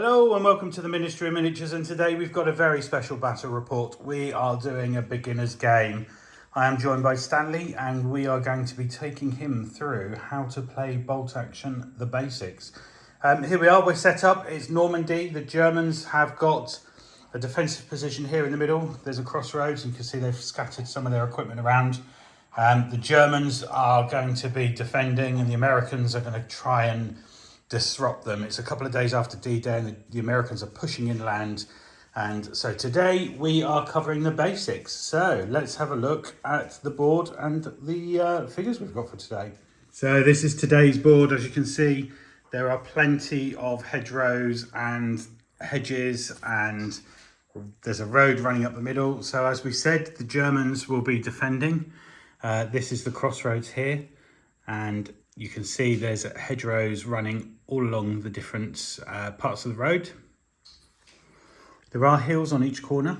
Hello and welcome to the Ministry of Miniatures, and today we've got a very special battle report. We are doing a beginner's game. I am joined by Stanley and we are going to be taking him through how to play bolt action, the basics. Here we are, we're set up. It's Normandy. The Germans have got a defensive position here in the middle. There's a crossroads, and you can see they've scattered some of their equipment around. The Germans are going to be defending and the Americans are going to try and disrupt them. It's a couple of days after D-Day and the Americans are pushing inland, and so today we are covering the basics. So let's have a look at the board and the figures we've got for today. So this is today's board. As you can see, there are plenty of hedgerows and hedges, and there's a road running up the middle. So as we said, the Germans will be defending. This is the crossroads here, and you can see there's hedgerows running all along the different parts of the road. There are hills on each corner,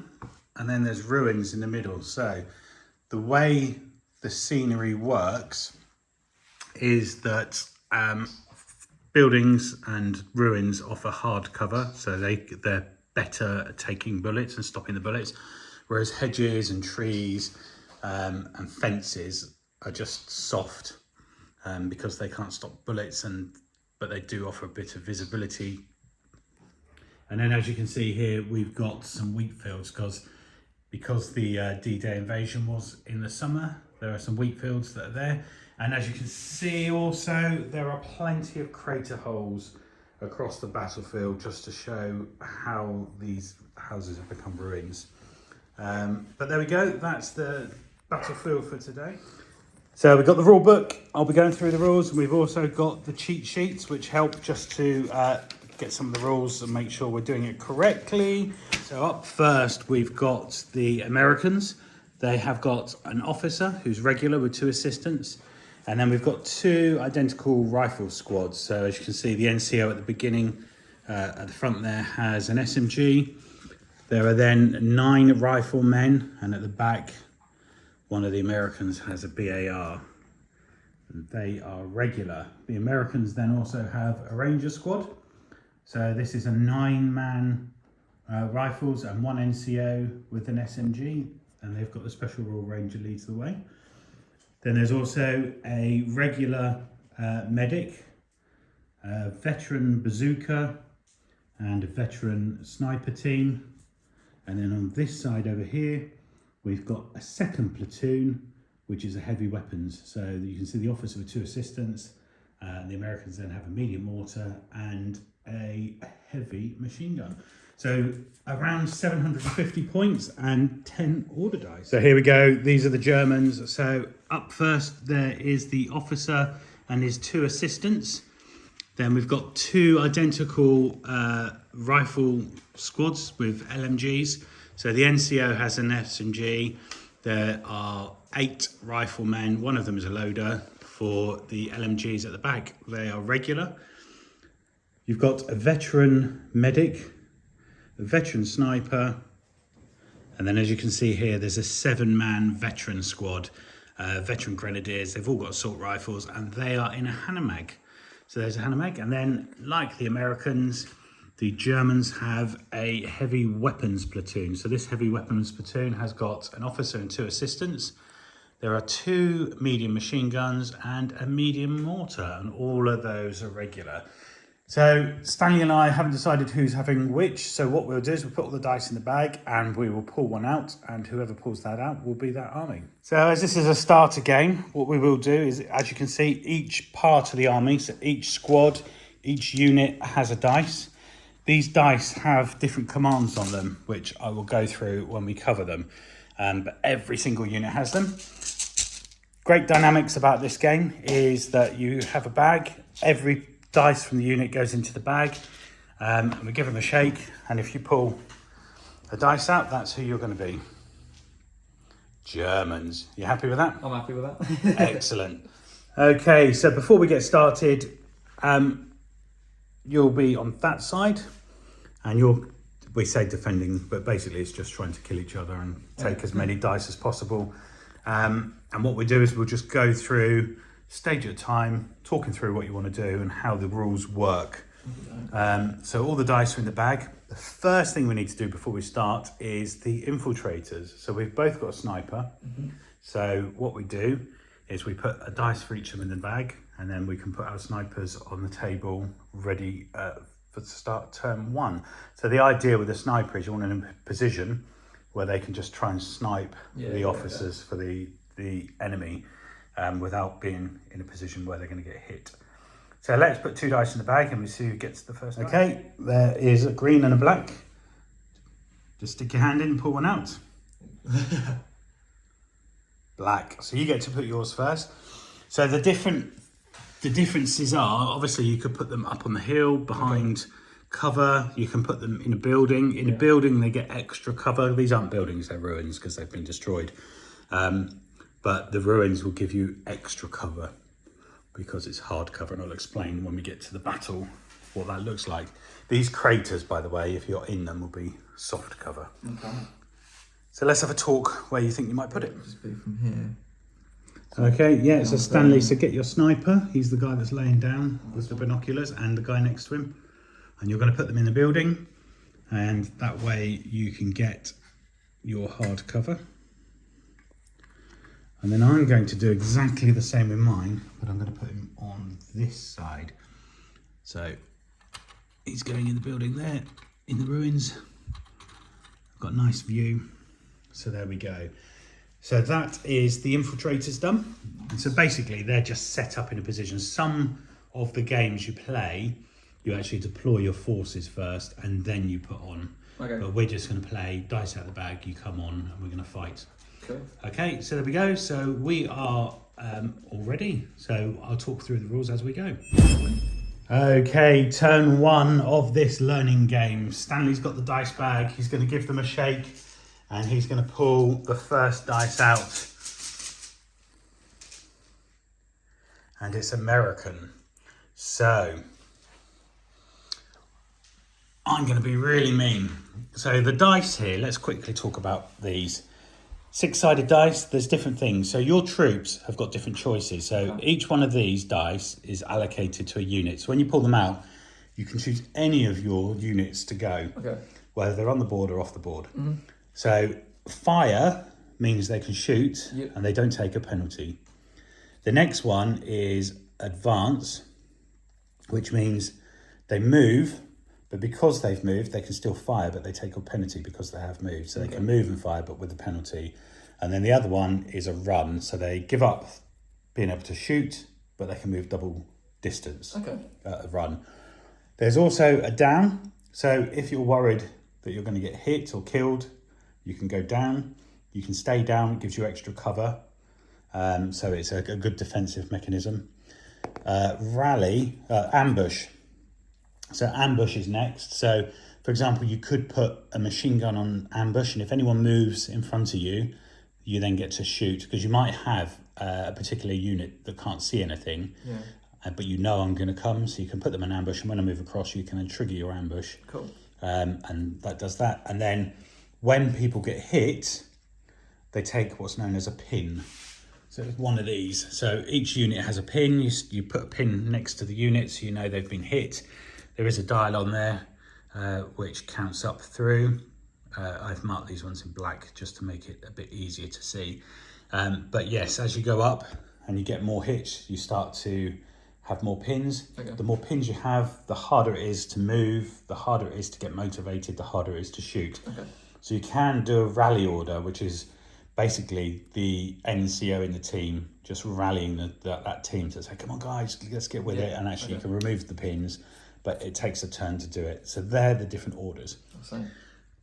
and then there's ruins in the middle. So the way the scenery works is that buildings and ruins offer hard cover, so they're better at taking bullets and stopping the bullets, whereas hedges and trees and fences are just soft. Because they can't stop bullets, but they do offer a bit of visibility. And then as you can see here, we've got some wheat fields because the D-Day invasion was in the summer. There are some wheat fields that are there. And as you can see also, there are plenty of crater holes across the battlefield just to show how these houses have become ruins. But there we go, that's the battlefield for today. So we've got the rule book. I'll be going through the rules, and we've also got the cheat sheets which help just to get some of the rules and make sure we're doing it correctly. So up first we've got the Americans. They have got an officer who's regular with 2 assistants, and then we've got 2 identical rifle squads. So as you can see, the NCO at the beginning at the front there has an SMG. There are then 9 riflemen, and at the back one of the Americans has a BAR, and they are regular. The Americans then also have a Ranger squad. So this is a 9-man rifles and 1 NCO with an SMG, and they've got the special rule Ranger leads the way. Then there's also a regular medic, a veteran bazooka, and a veteran sniper team. And then on this side over here, we've got a 2nd platoon, which is a heavy weapons. So you can see the officer with 2 assistants. The Americans then have a medium mortar and a heavy machine gun. So around 750 points and 10 order dice. So here we go. These are the Germans. So up first, there is the officer and his 2 assistants. Then we've got 2 identical rifle squads with LMGs. So the NCO has an SMG. There are 8 riflemen. 1 of them is a loader. For the LMGs at the back, they are regular. You've got a veteran medic, a veteran sniper, and then as you can see here, there's a 7-man veteran squad, veteran Grenadiers. They've all got assault rifles, and they are in a Hanomag. So there's a Hanomag, and then like the Americans, the Germans have a heavy weapons platoon. So this heavy weapons platoon has got an officer and 2 assistants. There are 2 medium machine guns and a medium mortar, and all of those are regular. So Stanley and I haven't decided who's having which. So what we'll do is we'll put all the dice in the bag and we will pull one out, and whoever pulls that out will be that army. So as this is a starter game, what we will do is, as you can see, each part of the army, so each squad, each unit has a dice. These dice have different commands on them, which I will go through when we cover them. But every single unit has them. Great dynamics about this game is that you have a bag. Every dice from the unit goes into the bag, and we give them a shake. And if you pull a dice out, that's who you're going to be. Germans. You happy with that? I'm happy with that. Excellent. Okay, so before we get started, you'll be on that side, and we say defending, but basically it's just trying to kill each other and take as many dice as possible. And what we do is we'll just go through stage at a time, talking through what you want to do and how the rules work. So all the dice are in the bag. The first thing we need to do before we start is the infiltrators. So we've both got a sniper. So what we do is we put a dice for each of them in the bag, and then we can put our snipers on the table ready for to start turn 1. So the idea with a sniper is you want them in a position where they can just try and snipe the officers for the enemy without being in a position where they're going to get hit. So let's put 2 dice in the bag and we see who gets the first dice. Okay, there is a green and a black. Just stick your hand in and pull one out. Black. So you get to put yours first. So the differences are, obviously you could put them up on the hill, behind cover. You can put them in a building. In a building they get extra cover. These aren't buildings, they're ruins because they've been destroyed. But the ruins will give you extra cover because it's hard cover, and I'll explain when we get to the battle what that looks like. These craters, by the way, if you're in them, will be soft cover. Okay. So let's have a talk where you think you might put it. Just be from here. Okay, yeah, so Stanley, so get your sniper. He's the guy that's laying down with the binoculars, and the guy next to him. And you're going to put them in the building, and that way you can get your hard cover. And then I'm going to do exactly the same with mine, but I'm going to put him on this side. So he's going in the building there, in the ruins. I've got a nice view. So there we go. So that is the infiltrators done. And so basically they're just set up in a position. Some of the games you play, you actually deploy your forces first and then you put on. Okay. But we're just going to play dice out of the bag, you come on and we're going to fight. Cool. Okay, so there we go. So we are all ready. So I'll talk through the rules as we go. Okay, turn 1 of this learning game. Stanley's got the dice bag. He's going to give them a shake and he's going to pull the first dice out. And it's American. So I'm going to be really mean. So the dice here, let's quickly talk about these. 6-sided dice, there's different things. So your troops have got different choices. So each one of these dice is allocated to a unit. So when you pull them out, you can choose any of your units to go, whether they're on the board or off the board. So fire means they can shoot and they don't take a penalty. The next one is advance, which means they move, but because they've moved, they can still fire, but they take a penalty because they have moved. So they can move and fire, but with a penalty. And then the other one is a run. So they give up being able to shoot, but they can move double distance, a run. There's also a down. So if you're worried that you're going to get hit or killed, you can go down. You can stay down, it gives you extra cover. So it's a good defensive mechanism. Rally, ambush. So ambush is next. So for example, you could put a machine gun on ambush, and if anyone moves in front of you, you then get to shoot, because you might have a particular unit that can't see anything, but you know I'm going to come, so you can put them in ambush, and when I move across, you can then trigger your ambush. Cool. And that does that. And then when people get hit, they take what's known as a pin. So it's one of these. So each unit has a pin. You put a pin next to the unit so you know they've been hit. There is a dial on there which counts up through. I've marked these ones in black just to make it a bit easier to see. But yes, as you go up and you get more hits, you start to have more pins. The more pins you have, the harder it is to move, the harder it is to get motivated, the harder it is to shoot. So you can do a rally order, which is basically the NCO in the team just rallying that team to say, come on guys, let's get with it. And actually you can remove the pins, but it takes a turn to do it. So they're the different orders.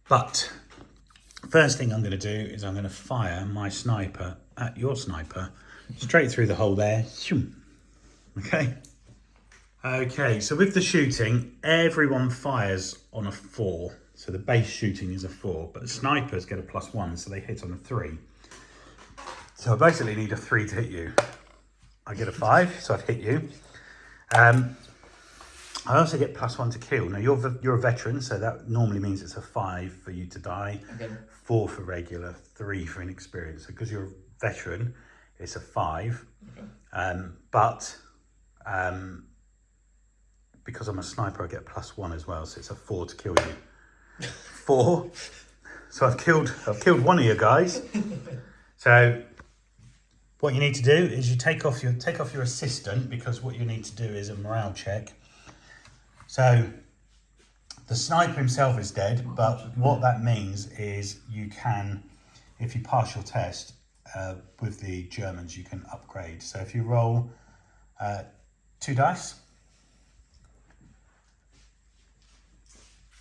But first thing I'm going to do is I'm going to fire my sniper at your sniper straight through the hole there. Okay, so with the shooting, everyone fires on a 4. So the base shooting is a 4, but the snipers get a +1, so they hit on a 3. So I basically need a 3 to hit you. I get a 5, so I've hit you. I also get +1 to kill. Now you're a veteran, so that normally means it's a 5 for you to die, 4 for regular, 3 for inexperienced. So because you're a veteran, it's a 5. But because I'm a sniper, I get +1 as well, so it's a 4 to kill you. 4. So I've killed one of you guys. So what you need to do is you take off your assistant, because what you need to do is a morale check. So the sniper himself is dead, but what that means is you can, if you pass your test with the Germans, you can upgrade. So if you roll 2 dice,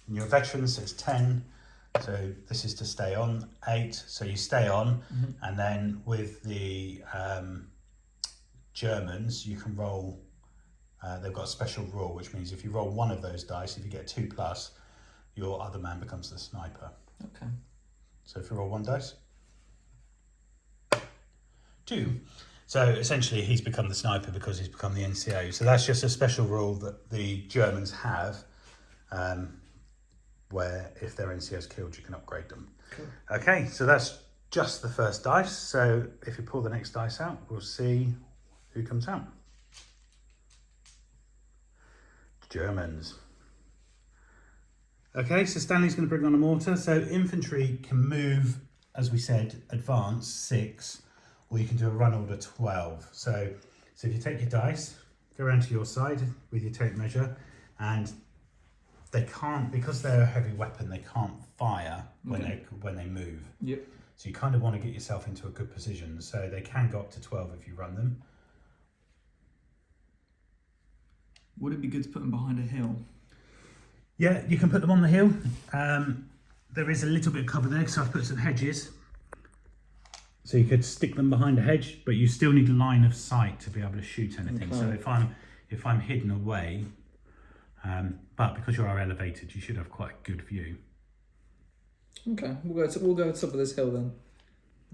and your veterans it's 10, so this is to stay on. 8, so you stay on, and then with the Germans you can roll. They've got a special rule, which means if you roll one of those dice, if you get 2+, your other man becomes the sniper. Okay. So if you roll 1 dice, 2. So essentially he's become the sniper because he's become the NCO. So that's just a special rule that the Germans have, where if their NCO is killed, you can upgrade them. Cool. Okay, so that's just the first dice. So if you pull the next dice out, we'll see who comes out. Germans. Okay, so Stanley's going to bring on a mortar. So infantry can move, as we said, advance 6, or you can do a run order 12. So if you take your dice, go around to your side with your tape measure, and they can't, because they're a heavy weapon, they can't fire when they move. Yep. So you kind of want to get yourself into a good position. So they can go up to 12 if you run them. Would it be good to put them behind a hill? Yeah, you can put them on the hill. There is a little bit of cover there, so I've put some hedges. So you could stick them behind a hedge, but you still need a line of sight to be able to shoot anything. Okay. So if I'm hidden away, but because you are elevated, you should have quite a good view. Okay, we'll go to top of this hill then,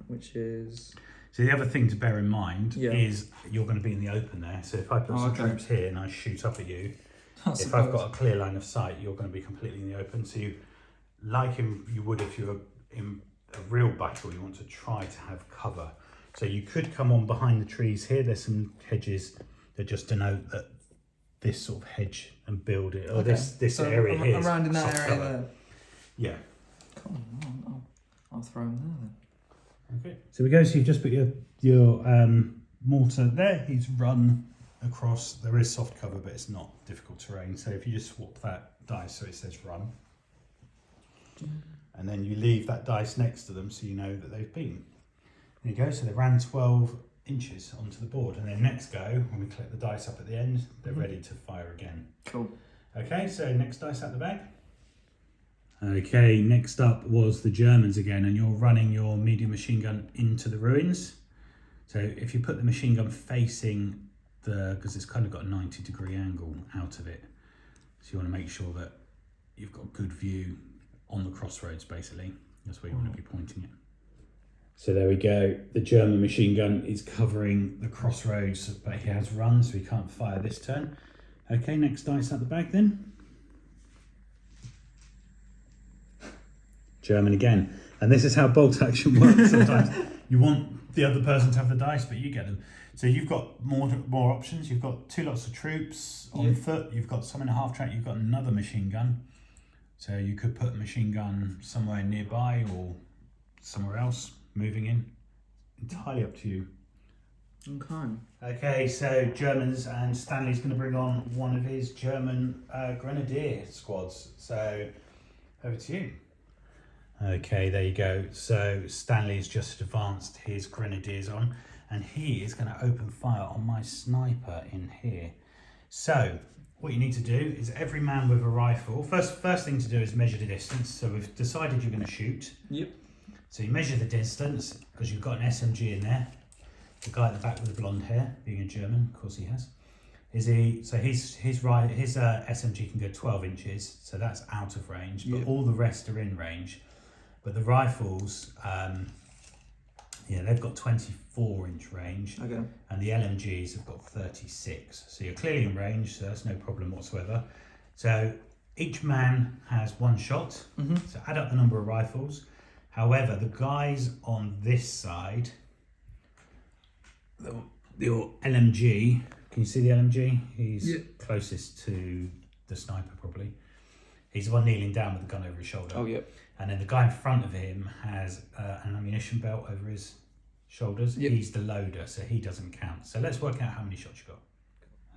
which is. So the other thing to bear in mind Yeah. is you're going to be in the open there. So if I put some troops here and I shoot up at you, if I've got a clear line of sight, you're going to be completely in the open. So you, like you would if you were in a real battle, you want to try to have cover. So you could come on behind the trees here. There's some hedges that just denote that this sort of hedge and build it, or this so area here. Around in that area cover. there. Yeah. Come on, I'll throw them there then. Okay. So we go. So you've just put your mortar there. He's run across. There is soft cover, but it's not difficult terrain. So if you just swap that dice so it says run, and then you leave that dice next to them so you know that they've been. There you go. So they ran 12 inches onto the board, and then next go when we collect the dice up at the end, they're ready to fire again. Cool. Okay. So next dice out the bag. Okay, next up was the Germans again, and you're running your medium machine gun into the ruins. So if you put the machine gun facing because it's kind of got a 90-degree angle out of it, so you want to make sure that you've got a good view on the crossroads, basically. That's where you want to be pointing it. So there we go. The German machine gun is covering the crossroads, but he has run, so he can't fire this turn. Okay, next dice out the bag then. German again. And this is how bolt action works sometimes. You want the other person to have the dice, but you get them. So you've got more options. You've got 2 lots of troops on foot. You've got some in a half track. You've got another machine gun. So you could put a machine gun somewhere nearby or somewhere else, moving in. Entirely up to you. Okay. Okay, so Germans, and Stanley's going to bring on one of his German Grenadier squads. So over to you. Okay, there you go. So Stanley's just advanced his Grenadiers on, and he is going to open fire on my sniper in here. So what you need to do is every man with a rifle, first thing to do is measure the distance. So we've decided you're going to shoot. Yep. So you measure the distance because you've got an SMG in there. The guy at the back with the blonde hair, being a German, of course he has. His SMG can go 12 inches, so that's out of range, but all the rest are in range. But the rifles, they've got 24-inch range, and the LMGs have got 36. So you're clearly in range, so that's no problem whatsoever. So each man has 1 shot, so add up the number of rifles. However, the guys on this side, your LMG Can you see the LMG? He's Yeah. closest to the sniper probably. He's the one kneeling down with the gun over his shoulder. Oh, yep. And then the guy in front of him has an ammunition belt over his shoulders. Yep. He's the loader, so he doesn't count. So let's work out how many shots you got.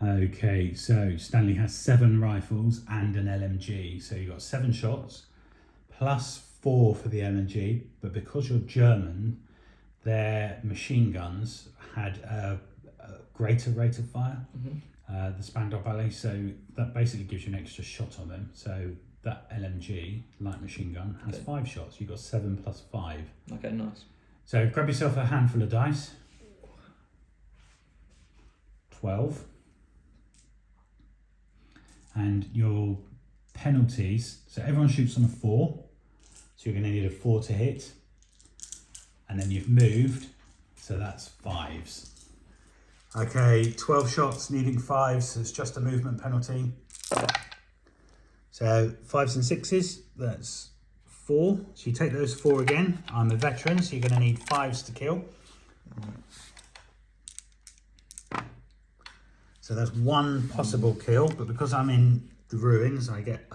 Okay, so Stanley has 7 rifles and an LMG. So you've got 7 shots, plus 4 for the LMG. But because you're German, their machine guns had a greater rate of fire, the Spandau Ballet. So that basically gives you an extra shot on them. So that LMG, light machine gun, has 5 shots. You've got 7 plus 5. Okay, nice. So grab yourself a handful of dice. 12. And your penalties, so everyone shoots on a 4. So you're going to need a 4 to hit. And then you've moved, so that's 5s. Okay, 12 shots needing 5s, so it's just a movement penalty. So 5s and 6s, that's 4. So you take those 4 again. I'm a veteran, so you're going to need 5s to kill. So that's 1 possible kill, but because I'm in the ruins, I get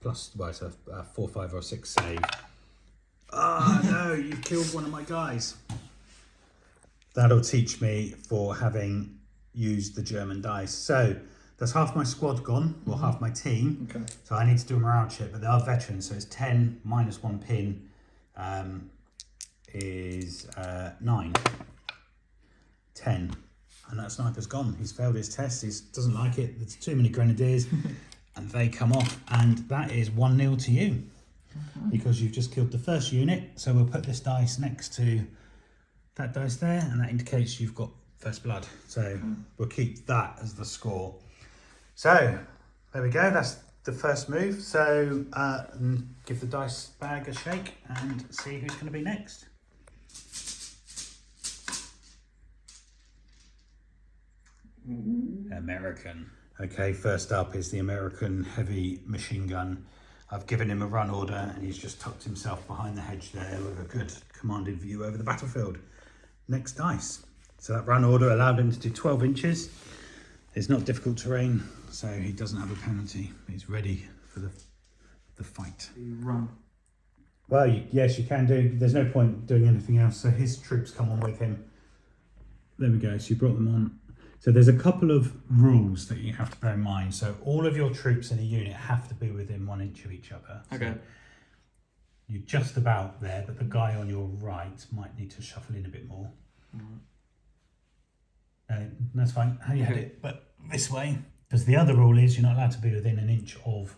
plus, well, it's a 4, 5 or 6 save. Ah, no, you've killed one of my guys. That'll teach me for having used the German dice. So that's half my squad gone, or half my team. Okay. So I need to do a morale check, but they are veterans, so it's 10 minus 1 pin is 9. 10. And that sniper's gone. He's failed his test. He doesn't like it. There's too many grenadiers, and they come off. And that is 1-0 to you, because you've just killed the first unit. So we'll put this dice next to that dice there, and that indicates you've got first blood. So we'll keep that as the score. So there we go. That's the first move. So give the dice bag a shake and see who's going to be next. American. Okay, first up is the American heavy machine gun. I've given him a run order and he's just tucked himself behind the hedge there with a good commanded view over the battlefield. Next dice. So that run order allowed him to do 12 inches. It's not difficult terrain, so he doesn't have a penalty. He's ready for the fight. Run. Well, yes, you can do. There's no point doing anything else. So his troops come on with him. There we go. So you brought them on. So there's a couple of rules that you have to bear in mind. So all of your troops in a unit have to be within 1 inch of each other. Okay. So you're just about there, but the guy on your right might need to shuffle in a bit more. That's fine. How you had it, but this way, because the other rule is you're not allowed to be within 1 inch of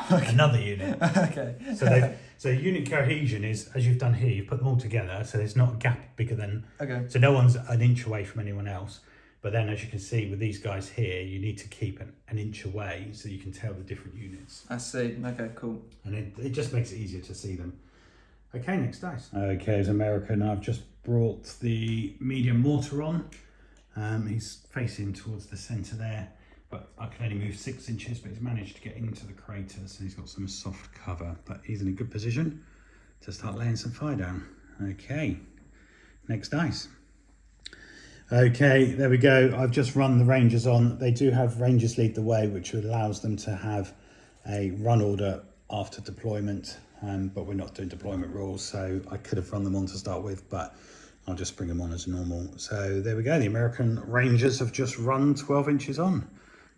another unit. Okay. So unit cohesion is, as you've done here, you put them all together, so there's not a gap bigger than. Okay. So no one's 1 inch away from anyone else. But then, as you can see with these guys here, you need to keep an inch away so you can tell the different units. I see. Okay, cool. And it just makes it easier to see them. Okay, next dice. Okay, as American, I've just brought the medium mortar on. He's facing towards the centre there, but I can only move 6 inches, but he's managed to get into the crater, so he's got some soft cover, but he's in a good position to start laying some fire down. Okay, next dice. Okay, there we go. I've just run the Rangers on. They do have Rangers lead the way, which allows them to have a run order after deployment, but we're not doing deployment rules, so I could have run them on to start with, but I'll just bring them on as normal. So there we go. The American Rangers have just run 12 inches on.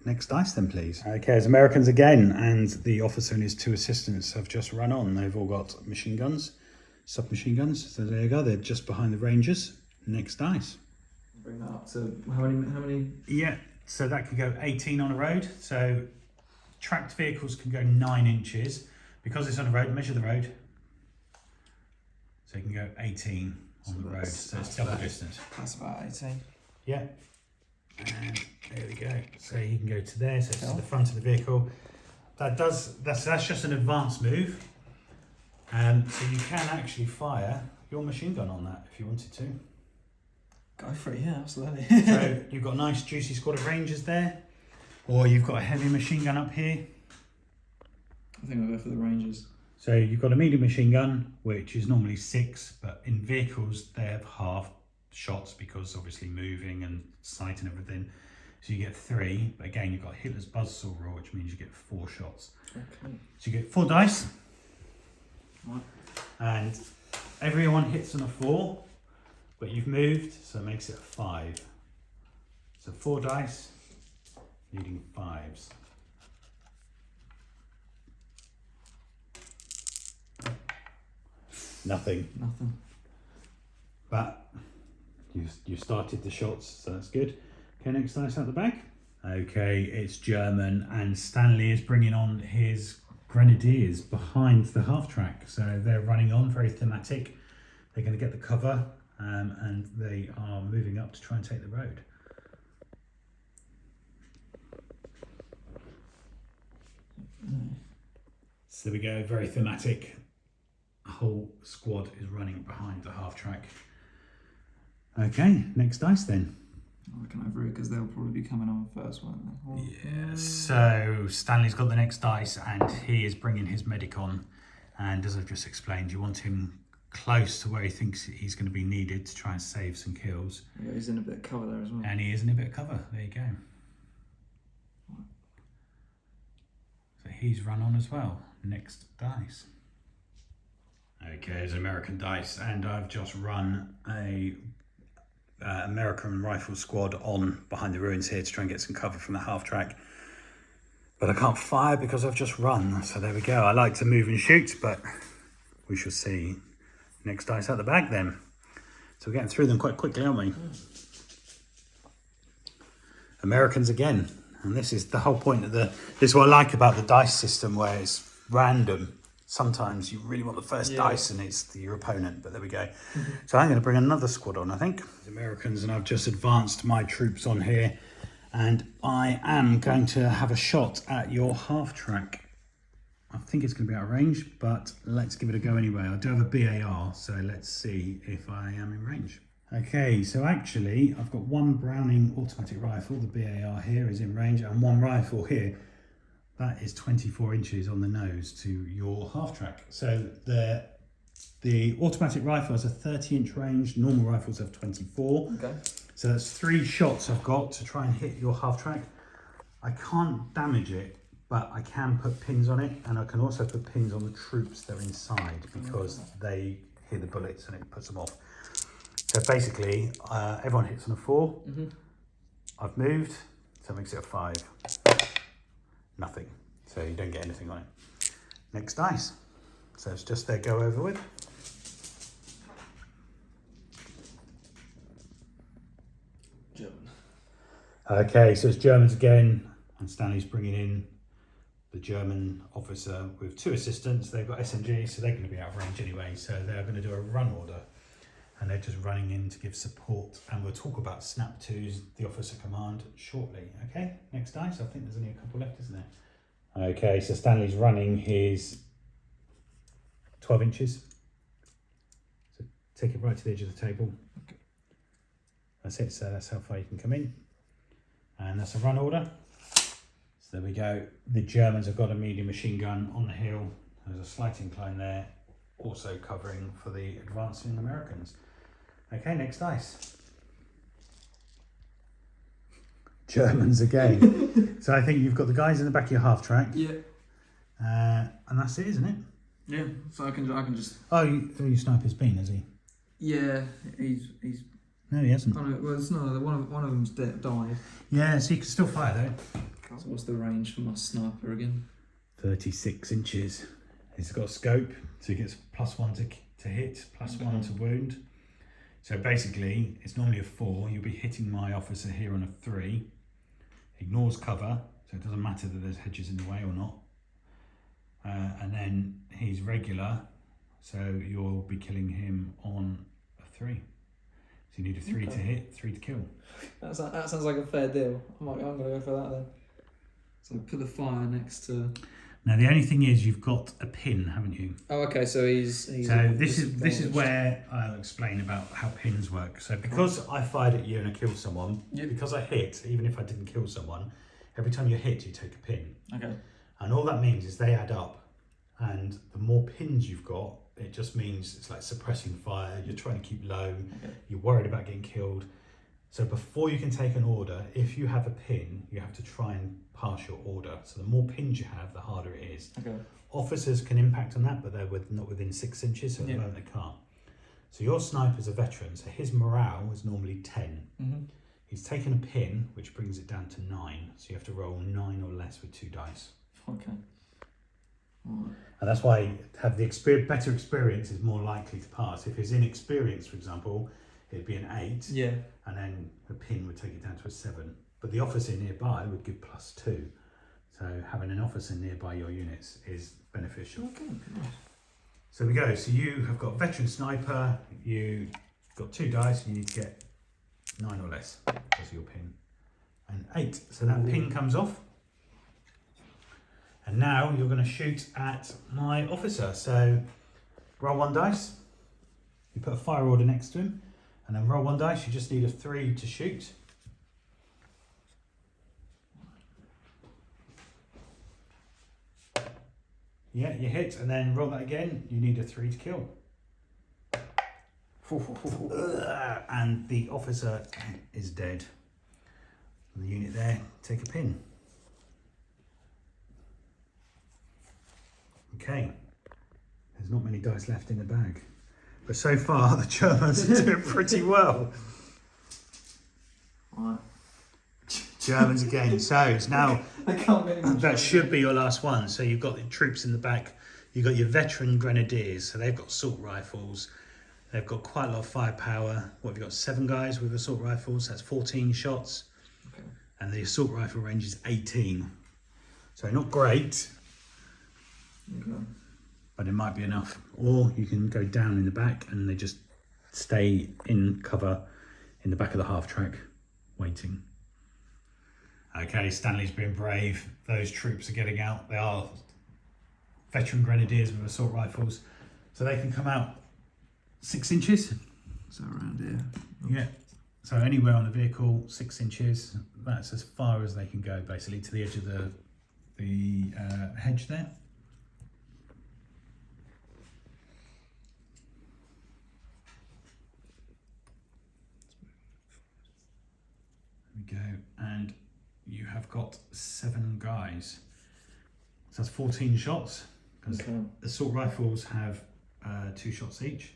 Next dice then, please. Okay, it's Americans again, and the officer and his 2 assistants have just run on. They've all got machine guns, submachine guns. So there you go. They're just behind the Rangers. Next dice. Bring that up to how many? Yeah, so that could go 18 on a road. So tracked vehicles can go 9 inches. Because it's on a road, measure the road. So you can go 18 on the road. So it's double distance. That's about 18. Yeah. And there we go. So you can go to there, so it's to the front of the vehicle. That's just an advanced move. So you can actually fire your machine gun on that if you wanted to. Go for it, yeah, absolutely. So you've got a nice juicy squad of Rangers there, or you've got a heavy machine gun up here. I think I'll go for the Rangers. So you've got a medium machine gun, which is normally 6, but in vehicles they have half shots because obviously moving and sight and everything. So you get 3, but again, you've got Hitler's buzzsaw rule, which means you get 4 shots. Okay. So you get 4 dice, Right. and everyone hits on a 4, but you've moved, so it makes it a 5. So 4 dice, needing 5s. Nothing. Nothing. But you started the shots, so that's good. Okay, next dice out the bag. Okay, it's German, and Stanley is bringing on his Grenadiers behind the half track. So they're running on, very thematic. They're going to get the cover, and they are moving up to try and take the road. So there we go, very thematic. A whole squad is running behind the half track. Okay, next dice then. I reckon over it because they'll probably be coming on first, won't they? Yeah, so Stanley's got the next dice and he is bringing his medic on. And as I've just explained, you want him close to where he thinks he's going to be needed to try and save some kills. Yeah, he's in a bit of cover there as well. And he is in a bit of cover. There you go. So he's run on as well. Next dice. Okay, there's an American dice, and I've just run a American rifle squad on behind the ruins here to try and get some cover from the half track. But I can't fire because I've just run, so there we go. I like to move and shoot, but we shall see. Next dice out the bag then. So we're getting through them quite quickly, aren't we? Americans again, and this is the whole point of this is what I like about the dice system, where it's random. Sometimes you really want the first dice and it's your opponent, but there we go. So I'm going to bring another squad on, I think. The Americans, and I've just advanced my troops on here, and I am going to have a shot at your half track. I think it's going to be out of range, but let's give it a go anyway. I do have a BAR, so let's see if I am in range. Okay, so actually I've got one Browning automatic rifle, the BAR here is in range, and one rifle here. That is 24 inches on the nose to your half track. So the automatic rifle has a 30-inch range, normal rifles have 24. Okay. So that's 3 shots I've got to try and hit your half track. I can't damage it, but I can put pins on it, and I can also put pins on the troops that are inside because they hear the bullets and it puts them off. So basically, everyone hits on a 4. I've moved, so it makes it a 5. Nothing, so you don't get anything on it. Next dice, so it's just their go over with. German. Okay, so it's Germans again, and Stanley's bringing in the German officer with 2 assistants. They've got SMG, so they're going to be out of range anyway, so they're going to do a run order, and they're just running in to give support, and we'll talk about snap 2s, the officer command, shortly. Okay, next dice. I think there's only a couple left, isn't there? Okay, so Stanley's running his 12 inches. So take it right to the edge of the table. Okay. That's it, so that's how far you can come in. And that's a run order. So there we go. The Germans have got a medium machine gun on the hill. There's a slight incline there, also covering for the advancing Americans. Okay, next dice. Germans again. So I think you've got the guys in the back of your half track. Yeah. And that's it, isn't it? Yeah. So I can just. Oh, your sniper's been, has he? Yeah, he's. No, he hasn't. Oh no, well it's not. One of them's died. Yeah, so you can still fire though. So what's the range for my sniper again? 36 inches. He's got a scope, so he gets +1 to hit, +1 to wound. So basically, it's normally a 4. You'll be hitting my officer here on a 3. Ignores cover, so it doesn't matter that there's hedges in the way or not. And then he's regular, so you'll be killing him on a 3. So you need a 3 to hit, 3 to kill. That sounds like a fair deal. I'm going to go for that then. So put the fire next to. Now the only thing is you've got a pin, haven't you? Oh, okay. So he's so this is where I'll explain about how pins work. So because I fired at you and I killed someone, because I hit, even if I didn't kill someone, every time you hit, you take a pin. Okay. And all that means is they add up, and the more pins you've got, it just means it's like suppressing fire. You're trying to keep low. Okay. You're worried about getting killed. So before you can take an order, if you have a pin, you have to try and pass your order. So the more pins you have, the harder it is. Okay. Officers can impact on that, but they're not within 6 inches, so at the moment they can't. So your sniper's a veteran, so his morale is normally 10. Mm-hmm. He's taken a pin, which brings it down to 9. So you have to roll 9 or less with 2 dice. Okay. Right. And that's why have the better experience is more likely to pass. If he's inexperienced, for example, it'd be an 8. Yeah. And then a pin would take it down to a 7. But the officer nearby would give +2. So having an officer nearby your units is beneficial. Okay. Nice. So we go. So you have got veteran sniper. You got 2 dice. You need to get 9 or less as your pin, and 8. So that pin comes off. And now you're going to shoot at my officer. So roll 1 dice. You put a fire order next to him, and then roll 1 dice. You just need a 3 to shoot. Yeah, you hit, and then roll that again. You need a 3 to kill. And the officer is dead. And the unit there, take a pin. Okay, there's not many dice left in the bag. But so far, the Germans are doing pretty well. Right. Germans again. So it's now, I can't get any that should be your last one. So you've got the troops in the back. You've got your veteran grenadiers. So they've got assault rifles. They've got quite a lot of firepower. What have you got? 7 guys with assault rifles. That's 14 shots. Okay. And the assault rifle range is 18. So not great. Okay. But it might be enough. Or you can go down in the back and they just stay in cover in the back of the half track, waiting. Okay, Stanley's been brave. Those troops are getting out. They are veteran grenadiers with assault rifles. So they can come out 6 inches. So around here. Yeah. So anywhere on the vehicle, 6 inches. That's as far as they can go, basically, to the edge of the hedge there. There we go. And you have got 7 guys. So that's 14 shots. Because assault rifles have 2 shots each.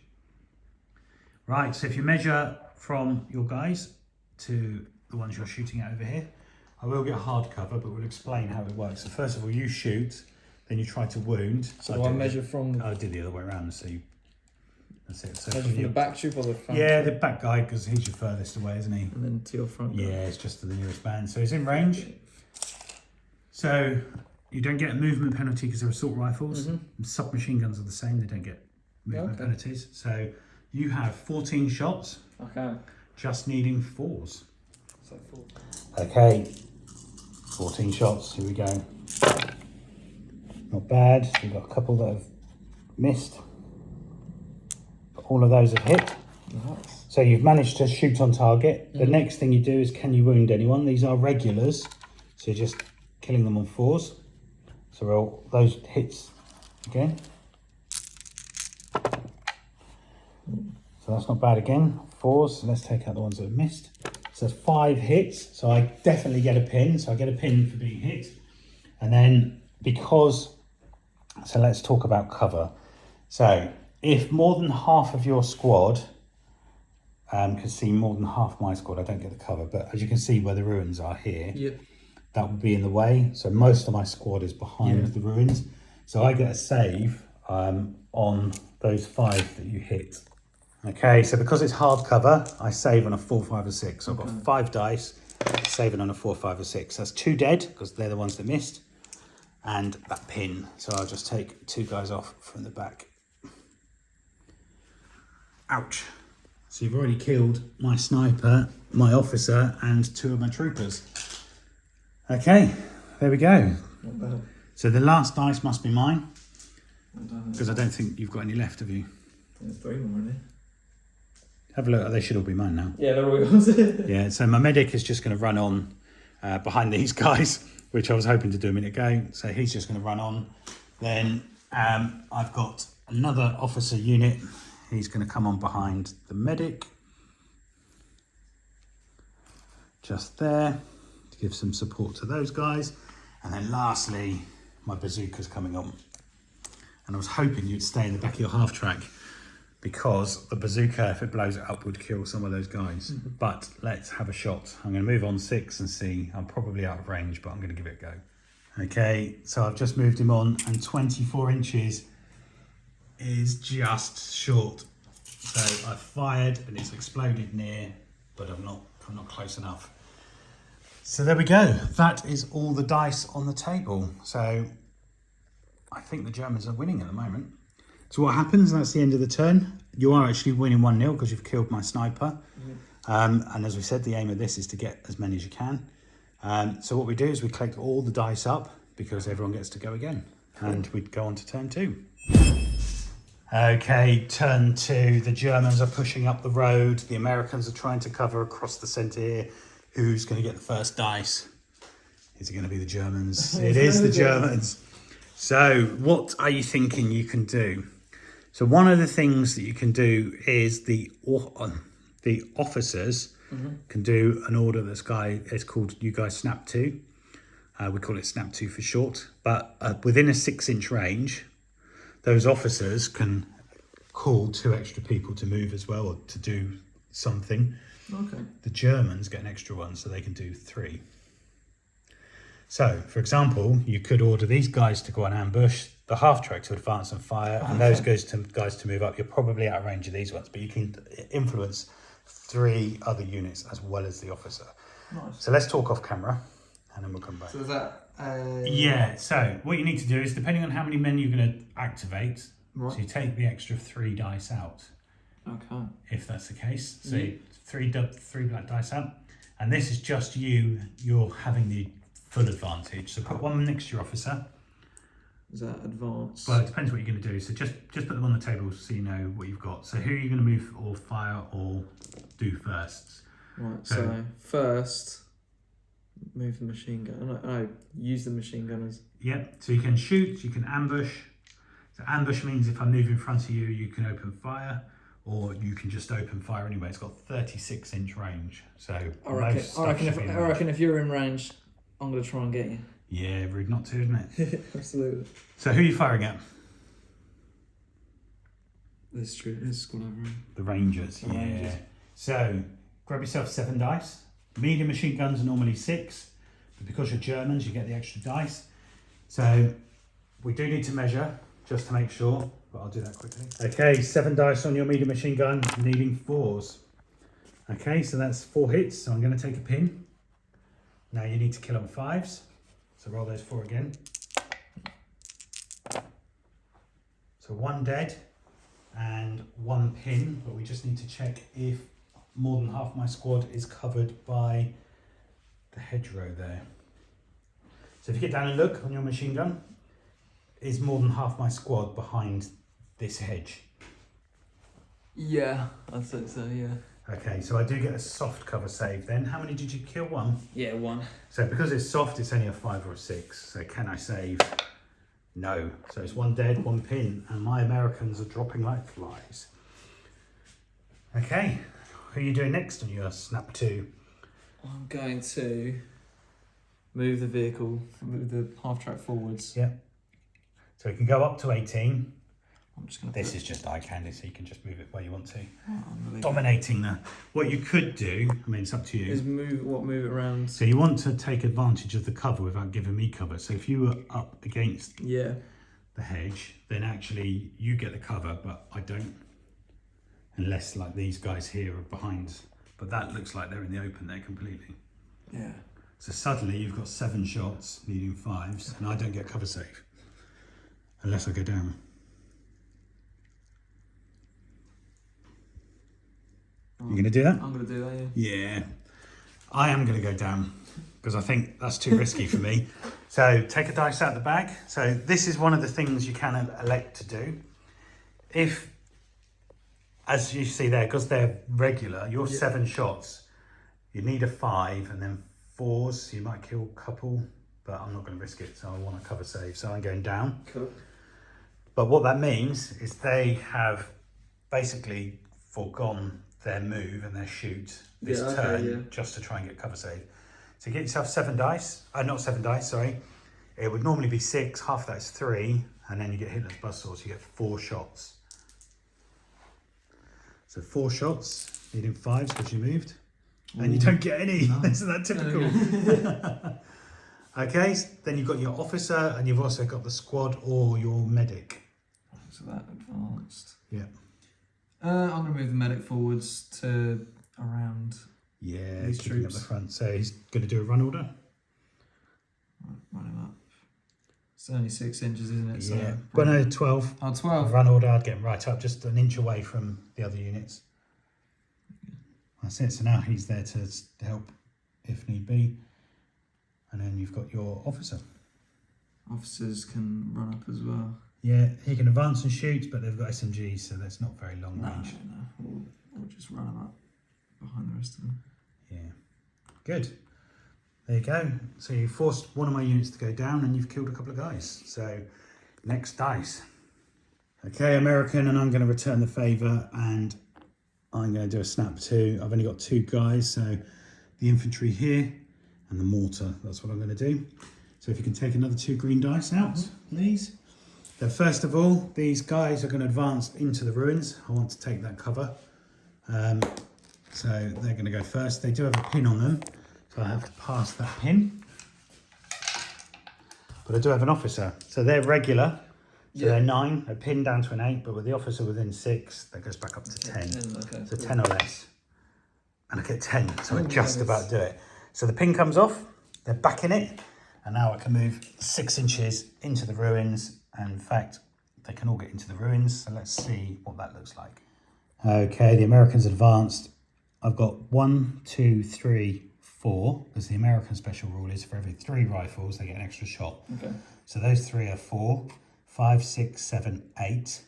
Right, so if you measure from your guys to the ones you're shooting at over here, I will get hard cover, but we'll explain how it works. So first of all, you shoot, then you try to wound. So do I measure from... I did the other way around, so you... That's it. So measure from the back troop or the front? Yeah, the back guy, because he's your furthest away, isn't he? And then to your front guy. Yeah, it's just to the nearest band. So he's in range. So you don't get a movement penalty because they're assault rifles. Submachine guns are the same, they don't get movement penalties. So you have 14 shots. Okay. Just needing 4s. So 4. Okay, 14 shots, here we go. Not bad, we've got a couple that have missed. But all of those have hit. Nice. So you've managed to shoot on target. The next thing you do is, can you wound anyone? These are regulars, so you're just killing them on 4s. So roll those hits again. So that's not bad again. 4s, so let's take out the ones that have missed. So 5 hits, so I definitely get a pin. So I get a pin for being hit. And then so let's talk about cover. So if more than half of your squad can see more than half my squad, I don't get the cover, but as you can see where the ruins are here, that would be in the way. So most of my squad is behind the ruins. So I get a save on those 5 that you hit. Okay, so because it's hard cover, I save on a 4, 5 or 6. So I've got 5 dice, saving on a 4, 5 or 6. That's 2 dead, because they're the ones that missed. And that pin. So I'll just take 2 guys off from the back. Ouch. So you've already killed my sniper, my officer, and 2 of my troopers. Okay, there we go. Not bad. So the last dice must be mine. Because I don't think you've got any left, have you? There's 3 more in there. Have a look, they should all be mine now. Yeah, they're all yours. Yeah, so my medic is just going to run on behind these guys, which I was hoping to do a minute ago. So he's just going to run on. Then I've got another officer unit. He's going to come on behind the medic. just there to give some support to those guys. And then lastly, my bazooka's coming on. And I was hoping you'd stay in the back of your half track, because the bazooka, if it blows it up, would kill some of those guys. But let's have a shot. I'm going to move on 6 and see. I'm probably out of range, but I'm going to give it a go. Okay, so I've just moved him on, and 24 inches is just short. So I've fired and it's exploded near, but I'm not close enough. So there we go. That is all the dice on the table. So I think the Germans are winning at the moment. So what happens, that's the end of the turn. You are actually winning 1-0 because you've killed my sniper. And as we said, the aim of this is to get as many as you can. So what we do is we collect all the dice up, because everyone gets to go again. And we go on to turn 2. Okay, turn 2. The Germans are pushing up the road. The Americans are trying to cover across the centre here. Who's going to get the first dice? Is it going to be the Germans? It is the Germans. So what are you thinking you can do? So one of the things that you can do is the officers can do an order that's is called you guys snap 2. We call it snap 2 for short. But within a 6-inch range, those officers can call 2 extra people to move as well, or to do something. Okay. The Germans get an extra one, so they can do 3. So, for example, you could order these guys to go on ambush, the half-track to advance and fire, and those guys to move up. You're probably out of range of these ones, but you can influence 3 other units as well as the officer. Nice. So let's talk off camera, and then we'll come back. So is that... Yeah, so what you need to do is, depending on how many men you're going to activate, right. so you take the extra 3 dice out. Okay. If that's the case. So 3 black dice out. And this is just you're having the full advantage. So put one next to your officer. Is that advance? Well, it depends what you're going to do. So just put them on the table so you know what you've got. So who are you going to move or fire or do first? Right, so first, move the machine gun. I use the machine gunners. Yep, so you can shoot, you can ambush. So ambush means if I move in front of you, you can open fire, or you can just open fire anyway. It's got 36-inch range. So I reckon if you're in range, I'm going to try and get you. Yeah, rude not to, isn't it? Absolutely. So who are you firing at? This is true. This is over. The Rangers, The Rangers. So grab yourself 7 dice. Medium machine guns are normally 6, but because you're Germans, you get the extra dice. So we do need to measure just to make sure, but I'll do that quickly. Okay, 7 dice on your medium machine gun, needing 4s. Okay, so that's 4 hits. So I'm going to take a pin. Now you need to kill on 5s. So roll those 4 again. So 1 dead and 1 pin, but we just need to check if more than half my squad is covered by the hedgerow there. So if you get down and look on your machine gun, is more than half my squad behind this hedge? Yeah, I'd say so, yeah. Okay, so I do get a soft cover save then. How many did you kill? 1? Yeah, 1. So because it's soft, it's only a 5 or a 6. So can I save? No. So it's 1 dead, 1 pin, and my Americans are dropping like flies. Okay, who are you doing next on your snap 2? I'm going to move the vehicle, move the half track forwards. Yep. So you can go up to 18. I'm just going This is just eye candy, so you can just move it where you want to. to Dominating the... What you could do, I mean, it's up to you. Is move it around. So you want to take advantage of the cover without giving me cover. So if you were up against the hedge, then actually you get the cover, but I don't. Unless like these guys here are behind. But that looks like they're in the open there completely. Yeah. So suddenly you've got 7 shots, needing 5s, and I don't get cover save. Unless I go down. You going to do that? I'm going to do that, yeah. Yeah. I am going to go down because I think that's too risky for me. So take a dice out of the bag. So this is one of the things you can elect to do. If, as you see there, because they're regular, your 7 shots, you need a 5 and then 4s. You might kill a couple, but I'm not going to risk it. So I want to cover save. So I'm going down. Cool. But what that means is they have basically foregone their move and their shoot this Yeah, okay, turn yeah. just to try and get cover save. So you get yourself 7 dice. Not 7 dice, sorry. It would normally be 6, half of that is 3, and then you get Hitler's buzzsaw, so you get 4 shots. So 4 shots, needing 5s because you moved. And you don't get any. No. Isn't that typical? Okay, then you've got your officer, and you've also got the squad or your medic. So that advanced. Yeah. I'm going to move the medic forwards to around. Yeah, These keeping up troops. the front. So he's going to do a run order. Right, run him up. It's only 6 inches, isn't it? Yeah. So Well, no, 12. Oh, 12. Run order, I'd get him right up, just an inch away from the other units. That's it. So now he's there to help if need be. And then you've got your officer. Officers can run up as well. Yeah, he can advance and shoot, but they've got SMGs, so that's not very long No, range. we'll just run them up behind the rest of them. Yeah. Good. There you go. So you forced one of my units to go down and you've killed a couple of guys. So next dice. Okay, American, and I'm going to return the favour and I'm going to do a snap 2. I've only got 2 guys, so the infantry here and the mortar. That's what I'm going to do. So if you can take another 2 green dice out, please. Then first of all, these guys are going to advance into the ruins. I want to take that cover. So they're going to go first. They do have a pin on them, so I have to pass that pin. But I do have an officer. So they're regular. So they're 9, a pin down to an 8, but with the officer within 6, that goes back up to 10. Okay, So cool. 10 or less. And I get 10, so I Oh, just nice. about do it. So the pin comes off, they're back in it, and now I can move 6 inches into the ruins. And in fact, they can all get into the ruins. So let's see what that looks like. Okay, the Americans advanced. I've got 1, 2, 3, 4, because the American special rule is for every 3 rifles, they get an extra shot. Okay. So those 3 are 4, 5, 6, 7, 8,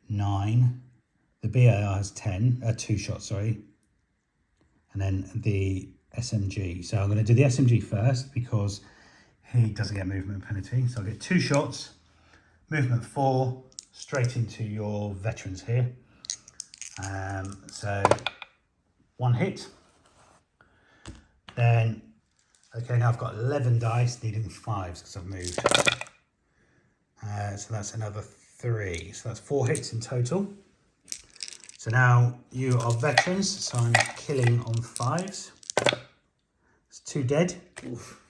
9. The BAR has 10, 2 shots, sorry. And then the SMG. So I'm going to do the SMG first because he doesn't get movement penalty. So I'll get 2 shots, movement 4, straight into your veterans here. So 1 hit. Then, okay, now I've got 11 dice, needing 5s because I've moved. So that's another 3. So that's 4 hits in total. So now you are veterans, so I'm killing on 5s. It's 2 dead. Oof.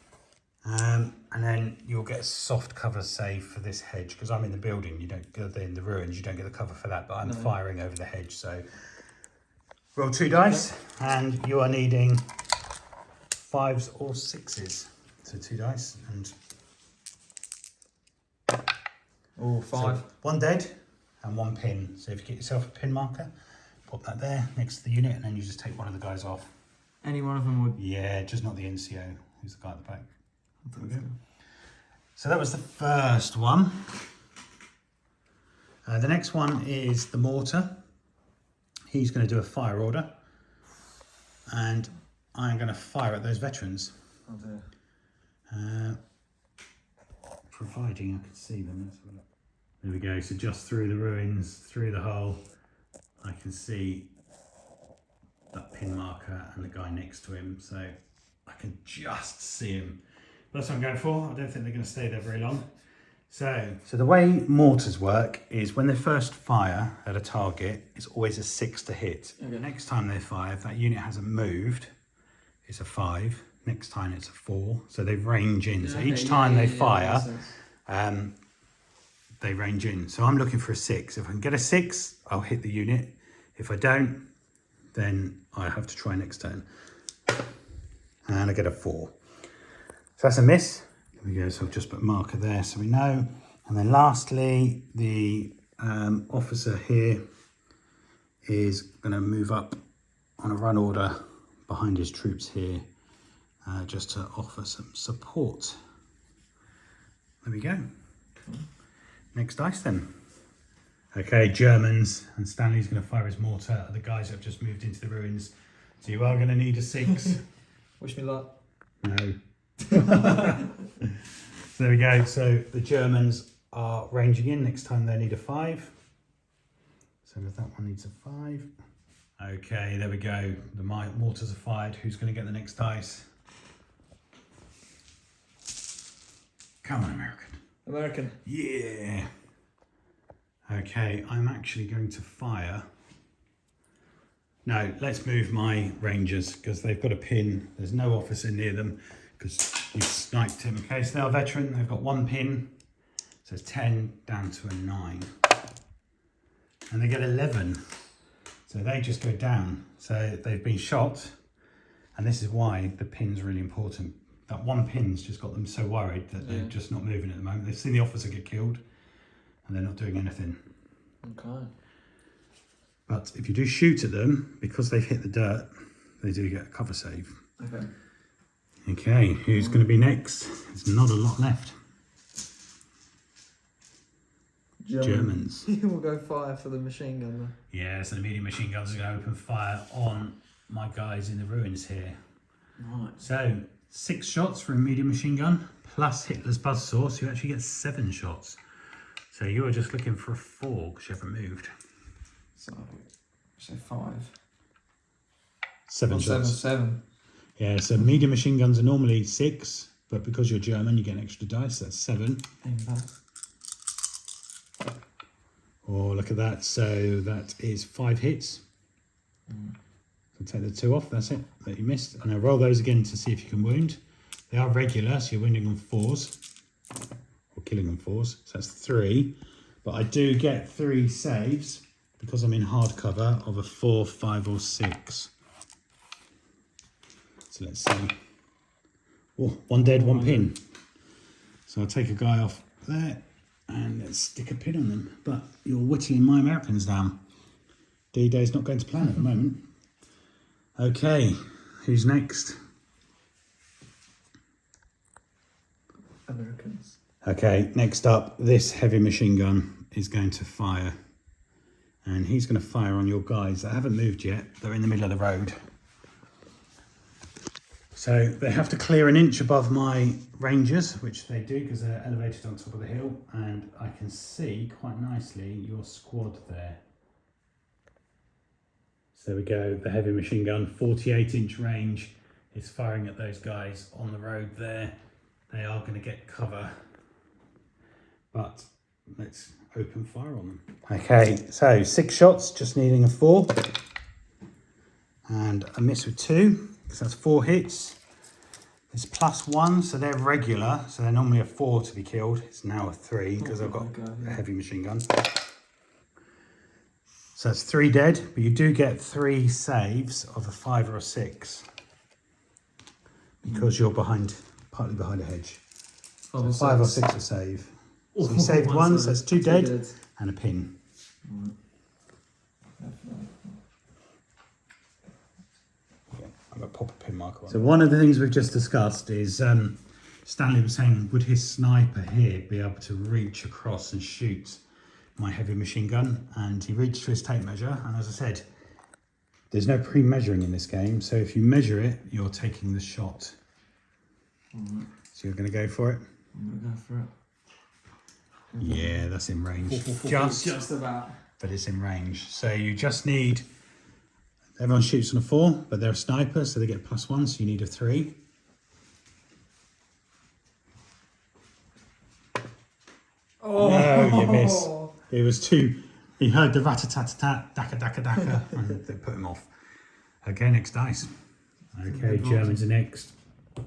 And then you'll get a soft cover save for this hedge because I'm in the building. You don't get in the ruins. You don't get the cover for that, but I'm firing over the hedge. So roll 2 dice, and you are needing 5s or 6s. So 2 dice and Oh, 5. So 1 dead and 1 pin. So if you get yourself a pin marker, pop that there next to the unit, and then you just take one of the guys off. Any one of them would. Yeah, just not the NCO, who's the guy at the back. There we go. So that was the first one. The next one is the mortar. He's going to do a fire order, and I'm going to fire at those veterans. Oh dear. Providing I can see them. Let's have a look. There we go. So just through the ruins, through the hole, I can see that pin marker and the guy next to him. So I can just see him. That's what I'm going for. I don't think they're going to stay there very long. So the way mortars work is when they first fire at a target, it's always a 6 to hit. Okay. Next time they fire, if that unit hasn't moved, it's a 5. Next time it's a 4. So they range in. So each time they fire, they range in. So I'm looking for a 6. If I can get a 6, I'll hit the unit. If I don't, then I have to try next turn. And I get a 4. So that's a miss. There we go. So I've just put a marker there so we know. And then lastly, the officer here is going to move up on a run order behind his troops here, just to offer some support. There we go. Cool. Next dice then. Okay, Germans, and Stanley's going to fire his mortar at the guys that have just moved into the ruins. So you are going to need a 6. Wish me luck. No. So there we go. So the Germans are ranging in. Next time they need a 5. So that one needs a 5. Okay, there we go. The mortars are fired. Who's going to get the next dice? Come on, American. American. Yeah. Okay, I'm actually going to fire. No, let's move my Rangers because they've got a pin. There's no officer near them because you sniped him. Okay, so they're a veteran. They've got one pin. So it's 10 down to a 9. And they get 11. So they just go down. So they've been shot. And this is why the pin's really important. That one pin's just got them so worried that they're just not moving at the moment. They've seen the officer get killed and they're not doing anything. Okay. But if you do shoot at them, because they've hit the dirt, they do get a cover save. Okay. Okay, who's going to be next? There's not a lot left. Germans. We'll go fire for the machine gun then. Yeah, so the medium machine guns are going to open fire on my guys in the ruins here. Right. So 6 shots for a medium machine gun plus Hitler's buzzsaw, so you actually get 7 shots. So you were just looking for a 4 because you haven't moved. So 5. 7 shots. 7. Yeah, so medium machine guns are normally 6, but because you're German, you get an extra dice. That's 7. Impact. Oh, look at that. So that is 5 hits. So take the 2 off. That's it that you missed. And I'll roll those again to see if you can wound. They are regular, so you're wounding on 4s. Or killing on 4s. So that's 3. But I do get 3 saves because I'm in hardcover of a 4, 5 or 6. So let's see. Oh, 1 dead, 1 pin. So I'll take a guy off there and let's stick a pin on them. But you're whittling my Americans down. D-Day's not going to plan at the moment. Okay, who's next? Americans. Okay, next up, this heavy machine gun is going to fire. And he's going to fire on your guys that haven't moved yet. They're in the middle of the road. So they have to clear an inch above my Rangers, which they do because they're elevated on top of the hill. And I can see quite nicely your squad there. So there we go, the heavy machine gun, 48-inch range, is firing at those guys on the road there. They are going to get cover, but let's open fire on them. Okay, so 6 shots, just needing a 4. And a miss with 2, because that's 4 hits. It's +1, so they're regular, so they're normally a 4 to be killed. It's now a 3, because I've got a heavy machine gun. So that's 3 dead, but you do get 3 saves of a 5 or a 6 because you're partly behind a hedge. So 5 or 6 a save. So you saved 1, so that's 2 dead and a pin. Yeah, I'm going to pop a pin marker on. So one of the things we've just discussed is Stanley was saying, would his sniper here be able to reach across and shoot my heavy machine gun? And he reached to his tape measure, and as I said, there's no pre-measuring in this game, so if you measure it, you're taking the shot. So you're going to go for it? I'm going to go for it. Yeah, that's in range. Just about. But it's in range. So you just need, everyone shoots on a 4, but they're a sniper, so they get +1, so you need a 3. Oh, no, you miss. It was 2. He heard the rat-a-tat-tat, daka-daka-daka, and they put him off. Okay, next dice. Okay, Germans are next.